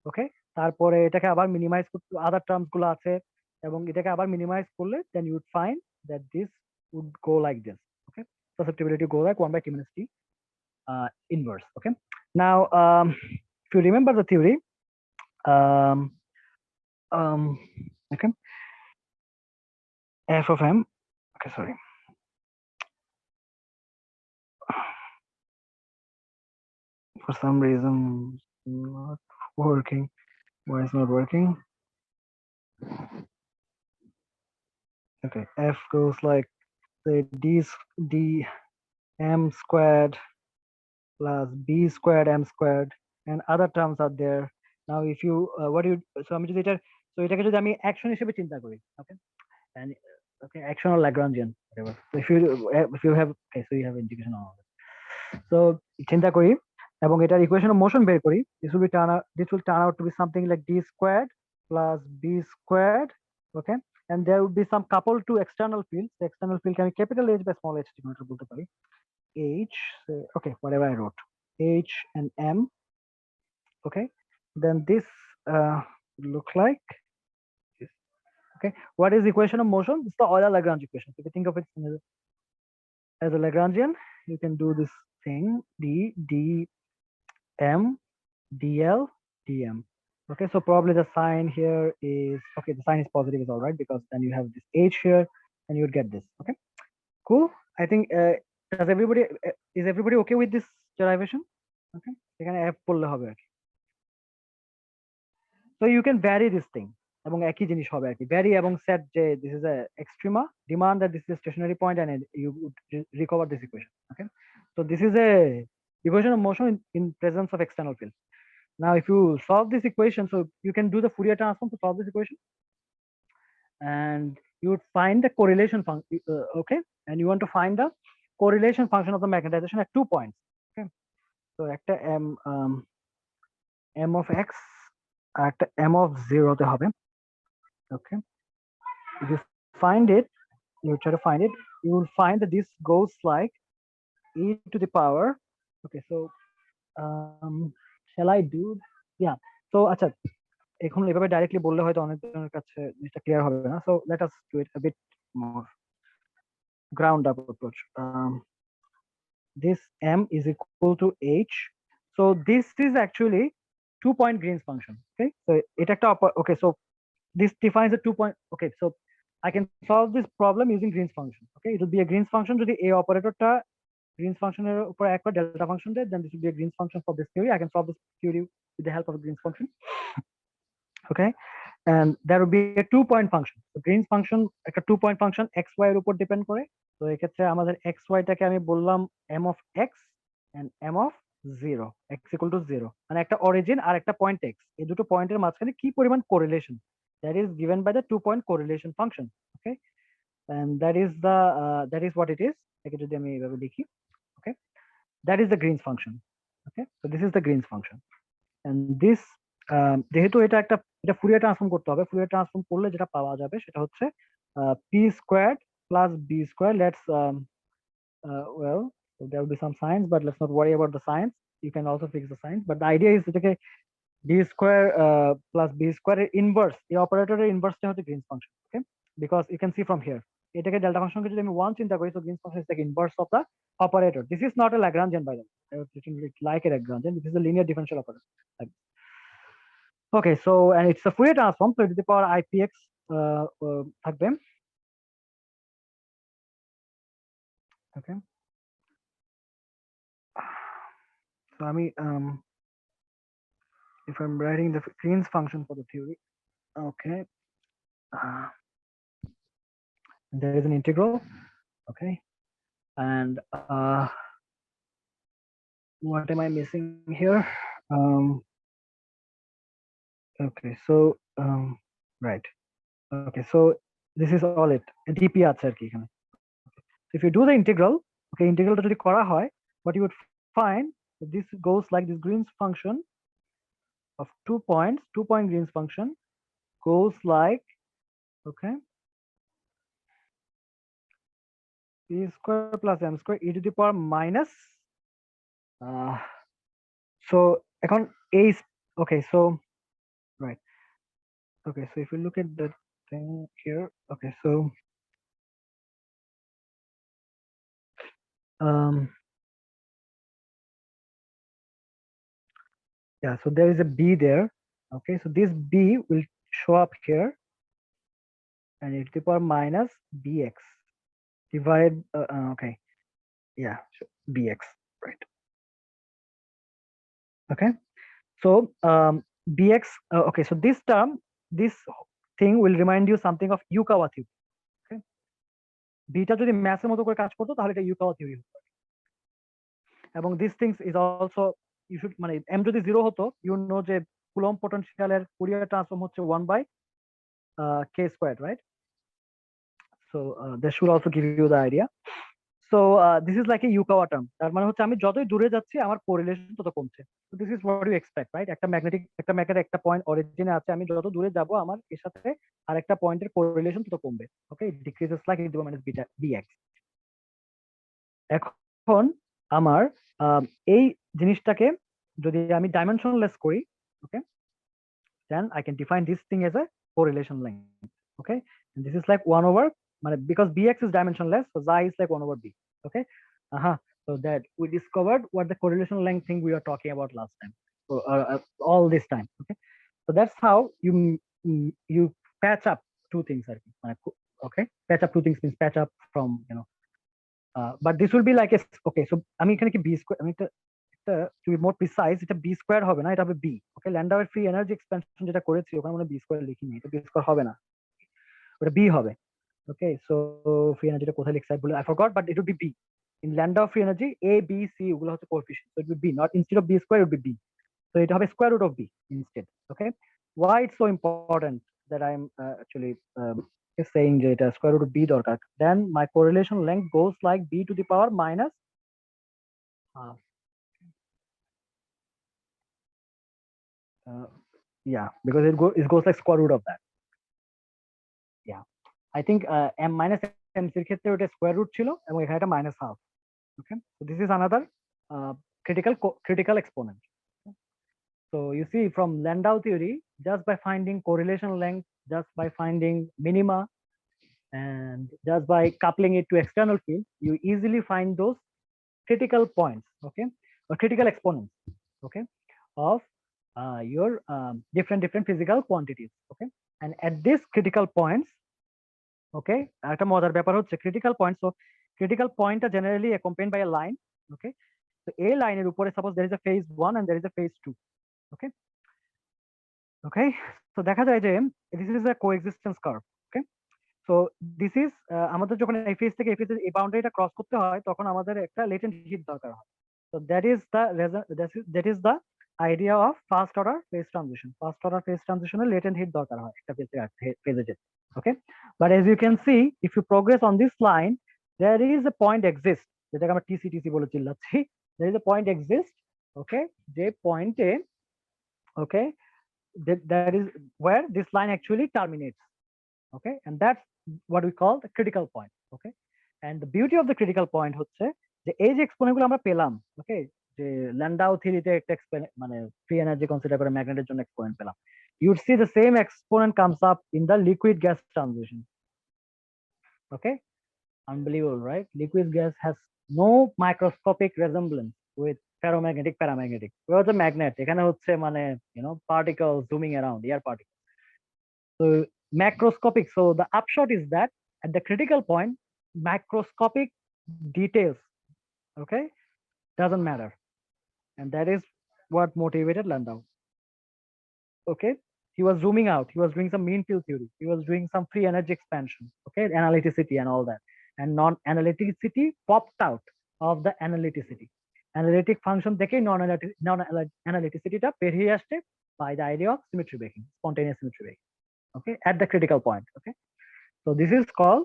S1: ওকে, তারপরে এটাকে আবার মিনিমাইজ করতে, আদার টার্মস গুলো আছে, এবং এটাকে আবার মিনিমাইজ করলে then you would find that this would go like this, okay, susceptibility go like 1 by T minus T inverse, okay. Now if you remember the theory, okay, f of m, okay, sorry, for some reason not working, why is not working, okay, f goes like, say, d m squared plus b squared m squared, and other terms are there. Now if you what you, so আমি যদি এটা, so এটাকে যদি আমি action হিসেবে চিন্তা করি, okay, and okay, action or Lagrangian, whatever, so if you have, okay, so you have integration on all that, so চিন্তা করি এবং এটার ইকুয়েশন অফ মোশন বের করি, this will turn out to be something like d squared plus b squared, okay, and there would be some coupled to external fields, the external field can be capital H by small h denominator বলতে পারি, h, okay, whatever I wrote, h and m, okay, then this look like this, okay. What is equation of motion? It's the Euler-Lagrange equation. So if you think of it as a Lagrangian, you can do this thing, m dl dm, okay, so probably the sign here is, okay, the sign is positive is all right, because then you have this h here and you would get this, okay, cool. I think is everybody okay with this derivation? Okay, এখানে f পড়লে হবে আর কি, so you can vary this thing এবং একই জিনিস হবে আর কি, vary এবং set যে this is a extrema, demand that this is a stationary point, and you would recover this equation, okay, so this is a equation of motion in presence of external field. Now if you solve this equation, so you can do the Fourier transform to solve this equation, and you would find the correlation function, okay, and you want to find the correlation function of the magnetization at 2 points, okay, so একটা m of x আর একটা m of 0 তে হবে, okay, if you find it, you try to find it, you will find that this goes like e to the power, okay, so shall I do, yeah, so আচ্ছা, এখন এভাবে directly বললে হয়তো অনেকজনের কাছে জিনিসটা ক্লিয়ার হবে না, so let us do it a bit more ground up approach. This m is equal to h, so this is actually 2-point Green's function, okay, so এটা একটা okay, so this defines a 2-point, okay, so I can solve this problem using Green's function, okay, it will be a Green's function যদি a operator টা Green's function উপর এক করে delta function দেয়, then this will be a Green's function for this theory. I can solve this theory with the help of a Green's function. Okay, and there will be a 2-point function. So Green's function একটা 2-point function x y এর উপর depend করে। তো এই ক্ষেত্রে আমাদের x y টাকে আমি বললাম m of x and m of 0, x equal to 0, মানে একটা অরিজিন আর একটা পয়েন্ট x, এই দুটো পয়েন্টের মাঝখানে কি পরিমাণ correlation, that is given by the 2-point correlation function. Okay, and that is what it is. একে যদি আমি এইভাবে লিখি, okay, that is the Green's function. Okay, so this is the Green's function, and this যেহেতু এটা Fourier transform করতে হবে, Fourier transform করলে যেটা পাওয়া যাবে সেটা হচ্ছে p squared plus b squared. Let's well, so there will be some signs, but let's not worry about the signs. You can also fix the signs, but the idea is এটাকে d square plus b square এর inverse, এই অপারেটরের ইনভার্সটা হচ্ছে Green's function. Okay, because you can see from here, এটাকে delta ফাংশনকে যদি আমি 1 চিন্তা করি, so Green's function is like inverse of the operator. This is not a Lagrangian, by the way. I was written it like a Lagrangian. This is a linear differential operator. Okay, so and it's a Fourier transform, so to the power ipx থাকবে। Okay, so if I'm writing the Green's function for the theory, okay, there is an integral, okay, and what am I missing here? Okay, so right, okay, so this is all it, dp আছে আর কি এখানে। If you do the integral, okay, integral যদি করা হয়, what you would find, this goes like this Green's function of 2 points, 2-point Green's function goes like, okay, p square plus m square e to the power minus so এখন a is okay, so right, okay, so if you look at the thing here, okay, so yeah, so there is a b there. Okay, so this b will show up here, and e to the power minus bx divided okay, yeah, bx, right. Okay, so bx okay, so this term, this thing will remind you something of Yukawa theory. Okay, beta যদি ম্যাথের মতো করে কাজ করতো তাহলে এটা Yukawa theory হতো, এবং these things is also you should, মানে m যদি 0 হতো, you know যে কুলম্ব পোটেনশিয়ালের ফুরিয়ার ট্রান্সফর্ম হচ্ছে 1 by k squared, right? So that should also give you the idea. So this is like a Yukawa term, তার মানে হচ্ছে আমি যতই দূরে যাচ্ছি আমার কোরিলেশন তত কমছে। So this is what you expect, right? একটা ম্যাগনেটিক একটা পয়েন্ট অরিজিনে আছে, আমি যত দূরে যাব আমার এর সাথে আরেকটা পয়েন্টের কোরিলেশন তত কমবে। ওকে, it decreases like e to the minus beta bx. এখন আমার এই জিনিসটাকে যদি আমি ডাইমেনশনলেস করি, ওকে, then I can define this thing as a correlation length. Okay, and this is like 1 over, because bx is dimensionless, so xi is like 1 over b. Okay, so that we discovered what the correlation length thing we were talking about last time, so all this time. Okay, so that's how you patch up two things. Okay, patch up two things means patch up from, you know, but this will be like a, okay, so আমি এখানে কি b square, আমি to be more precise, এটা b square হবে না, এটা হবে b. ওকে, ল্যান্ডাউয়ের free energy expansion যেটা করেছি ওখানে মানে b square লিখিনি, এটা b square হবে না, ওটা b হবে। ওকে, সো ফ্রি এনার্জিটা কোথায় লিখছি বলে I forgot, but it would be b. In Landau free energy, a b c ওগুলো হচ্ছে coefficient, so it would be not, instead of b square it would be b, so এটা হবে square root of b instead. Okay, why it's so important that I'm actually saying যে এটা square root of b দরকার, then my correlation length goes like b to the power minus half. Yeah, because it goes like square root of that. Yeah, I think m minus m এর ক্ষেত্রে ওটা square root ছিল এবং এখানে এটা minus half. Okay, so this is another critical exponent. So you see, from Landau theory, just by finding correlation length, just by finding minima, and just by coupling it to external field, you easily find those critical points, okay, or critical exponents, okay, of your different physical quantities. Okay, and at these critical points, okay, একটা মজার ব্যাপার হচ্ছে critical points, so critical point are generally accompanied by a line. Okay, so a line এর উপরে suppose there is a phase 1 and there is a phase 2. Okay, okay, so দেখা যায় যে this is a coexistence curve. Okay, so this is আমাদের যখন এই phase থেকে এই ফেজে এই বাউন্ডারিটা ক্রস করতে হয় তখন আমাদের একটা লেটেন্ট হিট দরকার হয়। So that is the idea of first order phase transition. First order phase transition A latent heat দরকার হয় একটা ফেজে যেতে। Okay, but as you can see if you progress on this line there is a point exist যেটাকে আমরা TC বলে চিল্লাচ্ছি, there is a point exist. Okay, যে পয়েন্টে okay that is where this line actually terminates. Okay, and that's what we call the critical point. Okay, and the beauty of the critical point হচ্ছে যে এই যে exponent গুলো আমরা পেলাম, ওকে, যে ল্যান্ডাউ থিওরিতে একটা মানে ফ্রি এনার্জি কনসিডার করে ম্যাগনেটের জন্য এক্সপোনেন্ট পেলাম, you'd see the same exponent comes up in the liquid gas transition. Okay, unbelievable, right? Liquid gas has no microscopic resemblance with ferromagnetic paramagnetic. Whereas a magnet এখানে হচ্ছে মানে particles zooming around, air particles. So macroscopic, so the upshot is that at the critical point macroscopic details, okay, doesn't matter, and that is what motivated Landau. Okay, he was zooming out, he was doing some mean field theory, he was doing some free energy expansion, okay, analyticity and all that, and non-analyticity popped out of the analyticity. Analytic function থেকে non-analyticity টা বেরিয়ে আসছে by the idea of symmetry breaking, spontaneous symmetry breaking. Okay, at the critical point. Okay, so this is called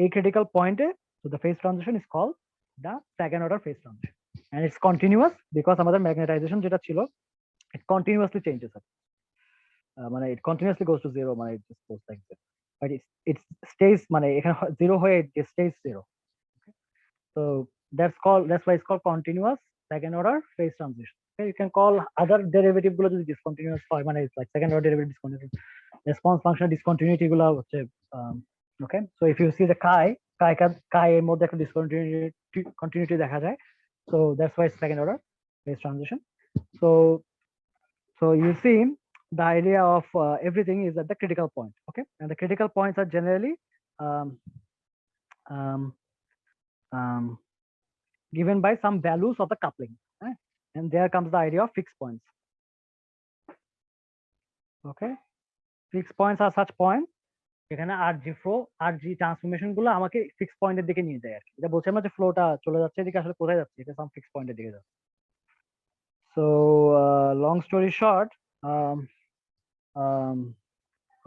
S1: a critical point. So the phase transition is called the second order phase transition, and it's continuous because আমাদের magnetization যেটা ছিল it continuously changes. মানে it continuously goes to zero, মানে it just goes like this, but it stays মানে এখানে zero হয়ে it stays zero. Okay, so that's why it's called continuous second order phase transition. Okay, you can call other derivative গুলো যদি discontinuous হয় মানে it's like second order derivative discontinuous, response function discontinuity গুলো হচ্ছে okay, so if you see the chi এর মধ্যে একটা discontinuity দেখা যায়, so that's why it's second order phase transition. So you see the idea of everything is at the critical point. Okay, and the critical points are generally given by some values of the coupling, right? And there comes the idea of fixed points. Okay, fixed points are such points এখানে RG transformation গুলো আমাকে fix পয়েন্টের দিকে নিয়ে যায় আর কি, এটা বলছে আমরা যে ফ্লোটা চলে যাচ্ছে এদিকে আসলে কোথায় যাচ্ছে, এটা সাম ফিক্স পয়েন্টের দিকে যাচ্ছে। So long story short,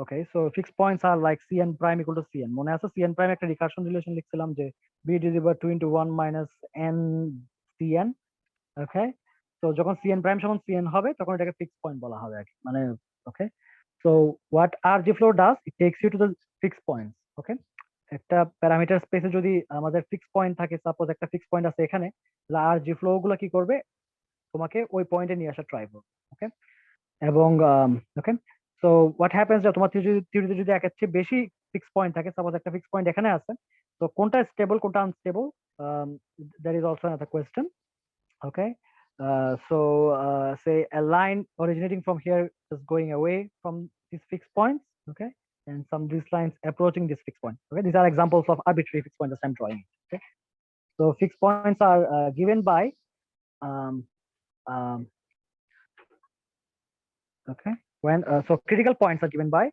S1: okay, so fixed points are like Cn prime equal to Cn. মনে আছে Cn prime একটা রিকারশন রিলেশন লিখছিলাম যে b is equal to 2 into 1 minus n Cn. Okay, so যখন Cn prime সমান Cn হবে তখন এটাকে fixed point বলা হবে আর কি, মানে okay, so what RG flow does, it takes you to the fixed points. Okay, একটা প্যারামিটার স্পেসে যদি আমাদের ফিক্সড পয়েন্ট থাকে, সাপোজ একটা ফিক্সড পয়েন্ট আছে এখানে, তাহলে RG ফ্লো গুলো কি করবে, তোমাকে ওই পয়েন্টে নিয়ে আসা ট্রাই করবে। ওকে, এবং ওকে, সো হোয়াট হ্যাপেন্স, তোমার থিওরিতে যদি একের চেয়ে বেশি ফিক্সড পয়েন্ট থাকে, সাপোজ একটা ফিক্সড পয়েন্ট এখানে আছে, তো কোনটা স্টেবল কোনটা unstable, that is also another question. Okay, so say a line originating from here is going away from these fixed points. Okay, and some of these lines approaching this fixed point. Okay, these are examples of arbitrary fixed points that I'm drawing. Okay, so fixed points are given by okay, when so critical points are given by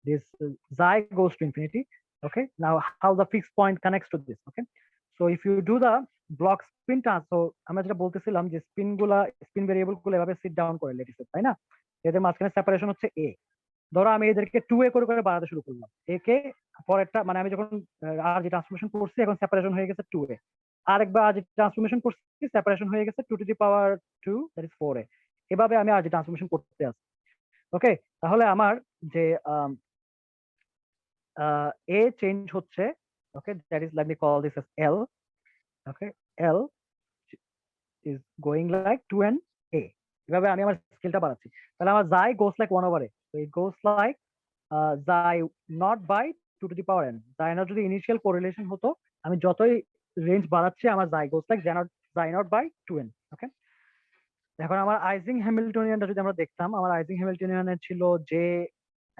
S1: this xi goes to infinity. Okay, now how the fixed point connects to this. Okay, so if you do the block spin so আমরা যেটা বলতেছিলাম যে spin variable গুলো এভাবে sit down করে লেটিসে, তাই না, এদের মাঝখানে সেপারেশন হচ্ছে এ। ধরো আমি এদেরকে 2a করে করে বাড়াতে শুরু করলাম, এ কে পরেরটা মানে আমি যখন আর যে ট্রান্সফরমেশন করছি এখন সেপারেশন হয়ে গেছে 2a, আরেকবার আর যে ট্রান্সফরমেশন করছি সেপারেশন হয়ে গেছে 2 to the power 2, that is 4a। এভাবে আমি আর যে ট্রান্সফরমেশন করতে আসি। ওকে, তাহলে আমার যে এ চেঞ্জ হচ্ছে, okay, that is let me call this S L. Okay, L is going like 2 and A. এভাবে আমি আমার স্কেলটা বাড়াচ্ছি, তাহলে আমার xi goes like 1 over a, so it goes like xi not by 2 to the power n. xi not যদি initial correlation হতো, আমি যতই রেঞ্জ বাড়াচ্ছি আমার xi goes like xi not by 2n. ওকে, এখন আমার আইজিং হ্যামিল্টনিয়ানটা যদি আমরা দেখতাম, আমার আইজিং হ্যামিল্টনিয়ানের ছিল জে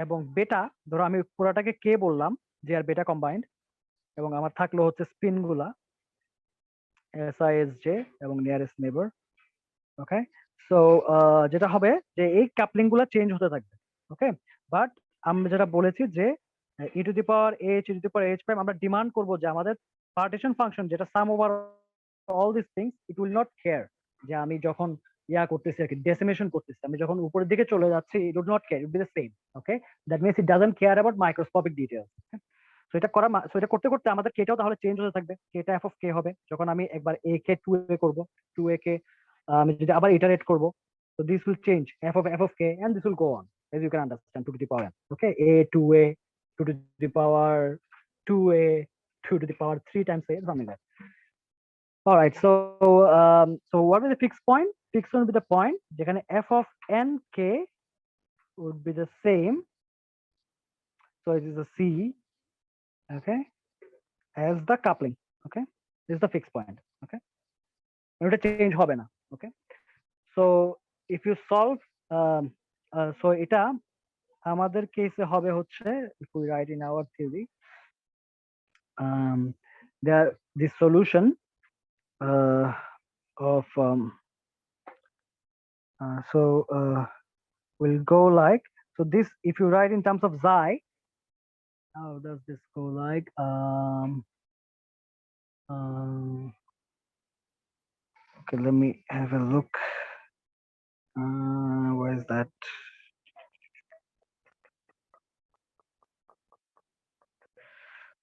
S1: এবং বেটা, ধরো আমি পুরাটাকে কে বললাম, জে আর বেটা কম্বাইন্ড, এবং আমার থাকলো হচ্ছে স্পিন গুলা SISJ এবং নিয়ারেস্ট নেইবার। ওকে, সো যেটা হবে যে এই কাপলিং গুলা চেঞ্জ হতে থাকবে। ওকে, বাট আমরা যেটা বলেছি যে e to the power h e to the power h prime আমরা ডিমান্ড করব যে আমাদের পার্টিশন ফাংশন যেটা sum over all this things it will not care যে আমি যখন ইয়া করতেছি আর কি ডেসিমেশন করতেছি, আমি যখন উপরের দিকে চলে যাচ্ছি it would not care, it be the same. Okay, that means it doesn't care about microscopic details. So এটা সো এটা করতে করতে আমাদের কেটাও তাহলে চেঞ্জ হতে থাকবে, কেটা এফ অফ কে হবে যখন আমি একবার এ কে 2a করব, 2a কে আমি যদি আবার ইটারেট করব, so this will change f of k and this will go on as you can understand 2 to the power n. Okay, a 2a 2 to the power 2a 2 to the power 3 times a, something like that. All right, so what is the fixed point? Fixed point will be the point যেখানে f of n k would be the same, so it is a c, okay, as the coupling. Okay, this is the fixed point. Okay, এটা change হবে না। Okay, so if you solve so এটা আমাদের কেসে হবে হচ্ছে if we write in our theory the solution of will go like, so this if you write in terms of xi, how does this go like okay, let me have a look. Where is that?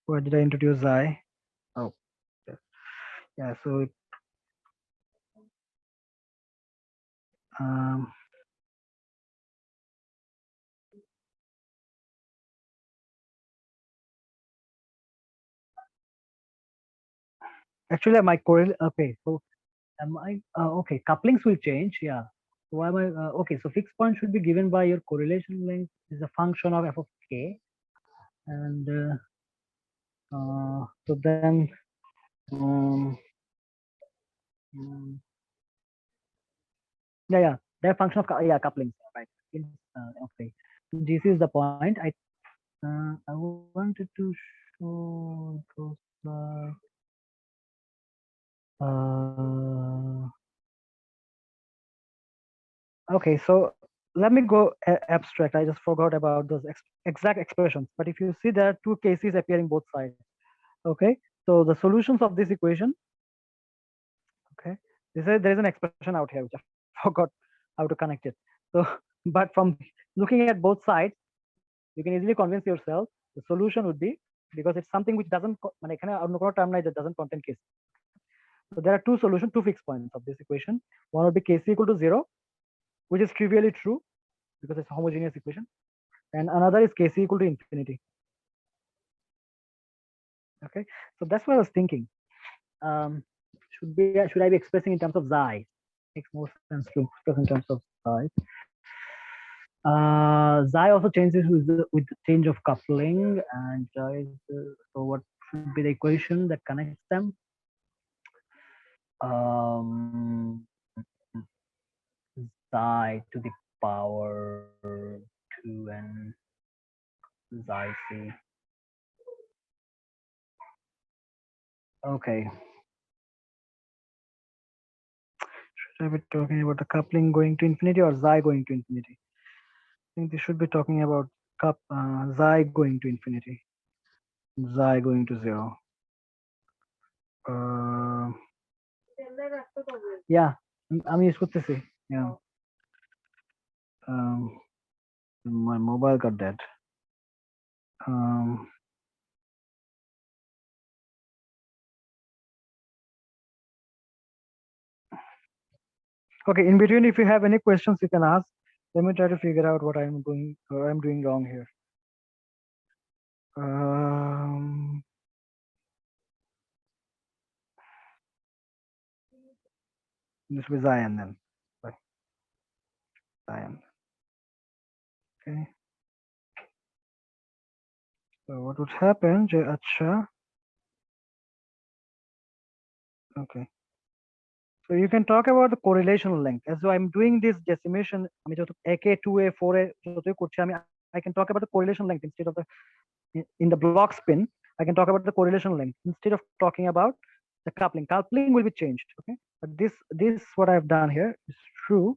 S1: Where did I introduce xi? Oh, yeah, so actually my correl okay, so am I okay, couplings will change, yeah. Why am I okay, so fixed point should be given by your correlation length is a function of f of k, and so then yeah, they're function of couplings, right? Okay, this is the point I wanted to show those okay, so let me go abstract. I just forgot about those exact expressions, but if you see there are two cases appearing both sides. Okay, so the solutions of this equation, okay, there is an expression out here which I forgot how to connect it. So but from looking at both sides you can easily convince yourself the solution would be, because it's something which doesn't মানে এখানে অন্য কোনো term নাই that doesn't contain kc. So there are two solutions, two fixed points of this equation. One would be kc equal to 0, which is trivially true because it's a homogeneous equation, and another is kc equal to infinity. Okay, so that's what I was thinking. Should I be expressing in terms of xi? Makes more sense to express in terms of xi. Xi also changes with the change of coupling, and so what should be the equation that connects them? Xi to the power 2n xi c. Okay. Should I be talking about the coupling going to infinity or xi going to infinity? I think this should be talking about xi going to infinity, xi going to 0. Yeah, আমি use করতেছি। Yeah. My mobile got dead. Okay, in between, if you have any questions, you can ask. Let me try to figure out what I'm doing wrong here. This was Zion then. Right. Zion. Okay. So what would happen? Acha. Okay. So you can talk about the correlational length. As though I'm doing this decimation, AK, 2A, 4A, I can talk about the correlation length instead of in the block spin. I can talk about the correlation length instead of talking about the coupling. Coupling will be changed, okay? But this what I've done here is true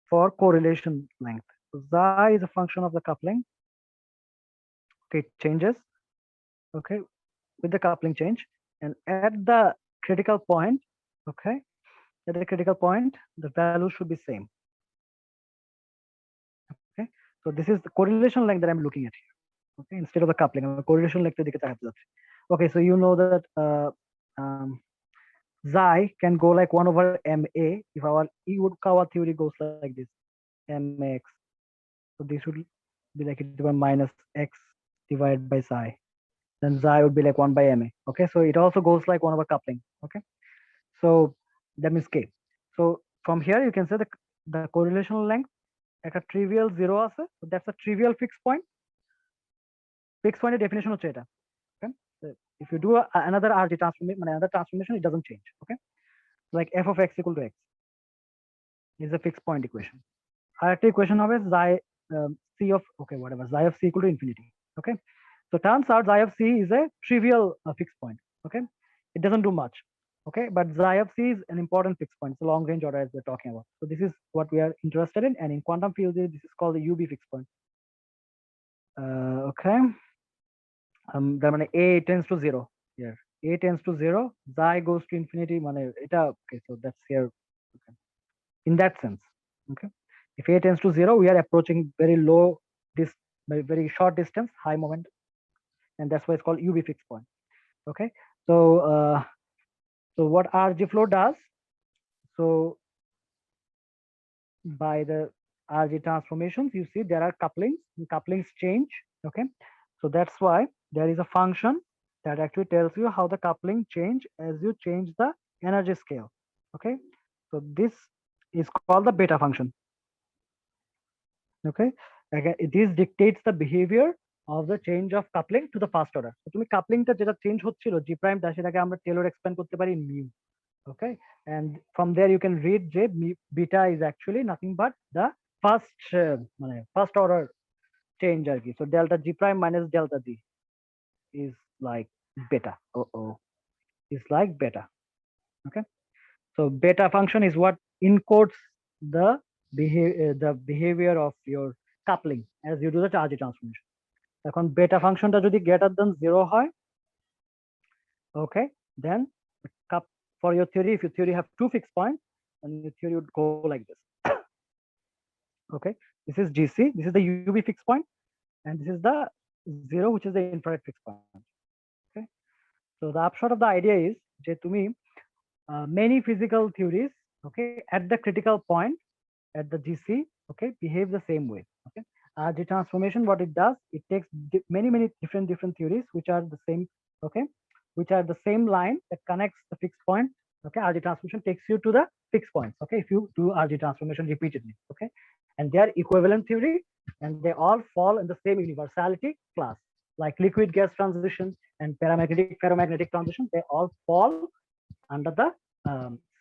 S1: for correlation length. So xi is a function of the coupling. Okay, it changes, okay, with the coupling change, and at the critical point, okay, at the critical point, the value should be same. Okay, so this is the correlation length that I'm looking at here. Okay, instead of the coupling, correlation length. Okay, so you know that xi can go like 1 over ma if our Iwakawa theory goes like this, mx. So this would be like e to the power minus x divided by psi. Then xi would be like 1 by ma. Okay, so it also goes like 1 over coupling. Okay, so that means k. So from here you can say the correlation length at a trivial 0 আছে, so that's a trivial fixed point. Fixed point definition হচ্ছে এটা. Okay, so if you do another RG transformation, another transformation, it doesn't change. Okay, like f of x equal to x is a fixed point equation. আরেকটা equation হবে xi c of, okay, whatever, xi of c equal to infinity. Okay, so turns out xi of c is a trivial fixed point. Okay, it doesn't do much. Okay, but xi of c is an important fixed point. It's a long range order as we're talking about. So this is what we are interested in, and in quantum field this is called the UB fixed point. Okay, তার মানে a tends to 0 here. A tends to 0, xi goes to infinity, মানে এটা, okay, so that's here. Okay, in that sense. Okay, if a tends to 0, we are approaching very low, this very short distance, high moment, and that's why it's called UB fixed point. Okay, so so what RG flow does, so by the RG transformations, you see there are couplings, and couplings change. Okay, so that's why there is a function that actually tells you how the coupling change as you change the energy scale. Okay, so this is called the beta function. Okay, again, this dictates the behavior of the change of coupling to the first order. So তুমি কাপলিংটা যেটা change হচ্ছিল g prime সেটাকে আমরা Taylor expand করতে পারি mu. Okay, and from there you can read j beta is actually nothing but the first order change আর কি. So delta g prime minus delta g is like beta. Is like beta. Okay, so beta function is what encodes the behavior of your coupling as you do the RG transformation. এখন beta functionটা যদি greater than 0 হয়, okay, then for your theory, if your theory have two fixed points, then your theory would go like this. Okay, this is GC, this is the UV fixed point, and this is the 0, which is the infrared fixed point. Okay, so the upshot of the idea is যে তুমি many physical theories, okay, at the critical point at the GC, okay, behave the same way. Okay, RG transformation, what it does, it takes many different theories which are the same, okay, which are the same line that connects the fixed point. Okay, RG transformation takes you to the fixed points. Okay, if you do RG transformation repeatedly. Okay, and they are equivalent theory, and they all fall in the same universality class, like liquid gas transition and paramagnetic ferromagnetic transition. They all fall under the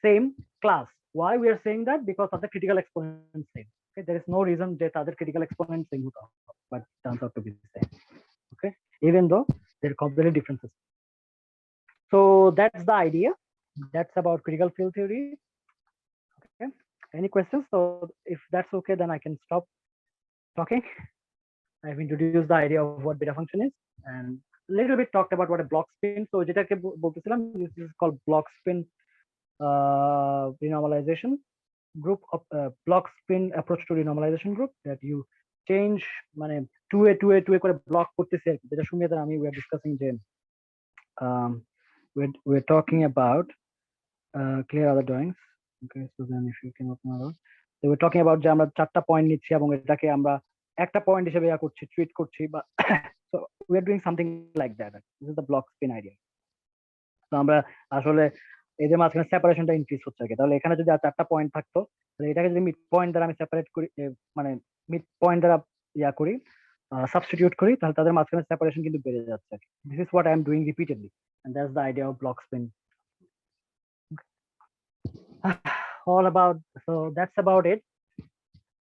S1: same class. Why we are saying that? Because of the critical exponent same. Okay, there is no reason that other critical exponent same, but it turns out to be the same. Okay, even though there are completely differences. So that's the idea. That's about critical field theory. Okay, any questions? So if that's okay, then I can stop talking. I've introduced the idea of what beta function is, and a little bit talked about what a block spin. So যেটাকে বলতেছিলাম, this is called block spin renormalization group of block spin approach to renormalization group, that you change মানে two a করে block করতেছি আর কি, যেটা সুমিত আর আমি we are discussing যে we're talking about clear other drawings. Okay, so then if you can open our, so we're talking about যে আমরা চারটা পয়েন্ট নিচ্ছি এবং এটাকে আমরা একটা পয়েন্ট হিসেবে করছি, ট্রিট করছি, বা so we are doing something like that. This is the block spin idea. তো আমরা আসলে এই যে মাঝখানে সেপারেশনটা ইনক্রিজ হচ্ছে আর কি, তাহলে এখানে যদি আর চারটা পয়েন্ট থাকতো, তাহলে এটাকে যদি মিড পয়েন্ট দ্বারা আমি সেপারেট করি, মানে মিড পয়েন্ট দ্বারা করি, সাবস্টিটিউট করি, তাহলে তাদের মাঝখানে সেপারেশন কিন্তু বেড়ে যাচ্ছে। This is what I am doing repeatedly, and that's the idea of block spin. all about, so that's about it.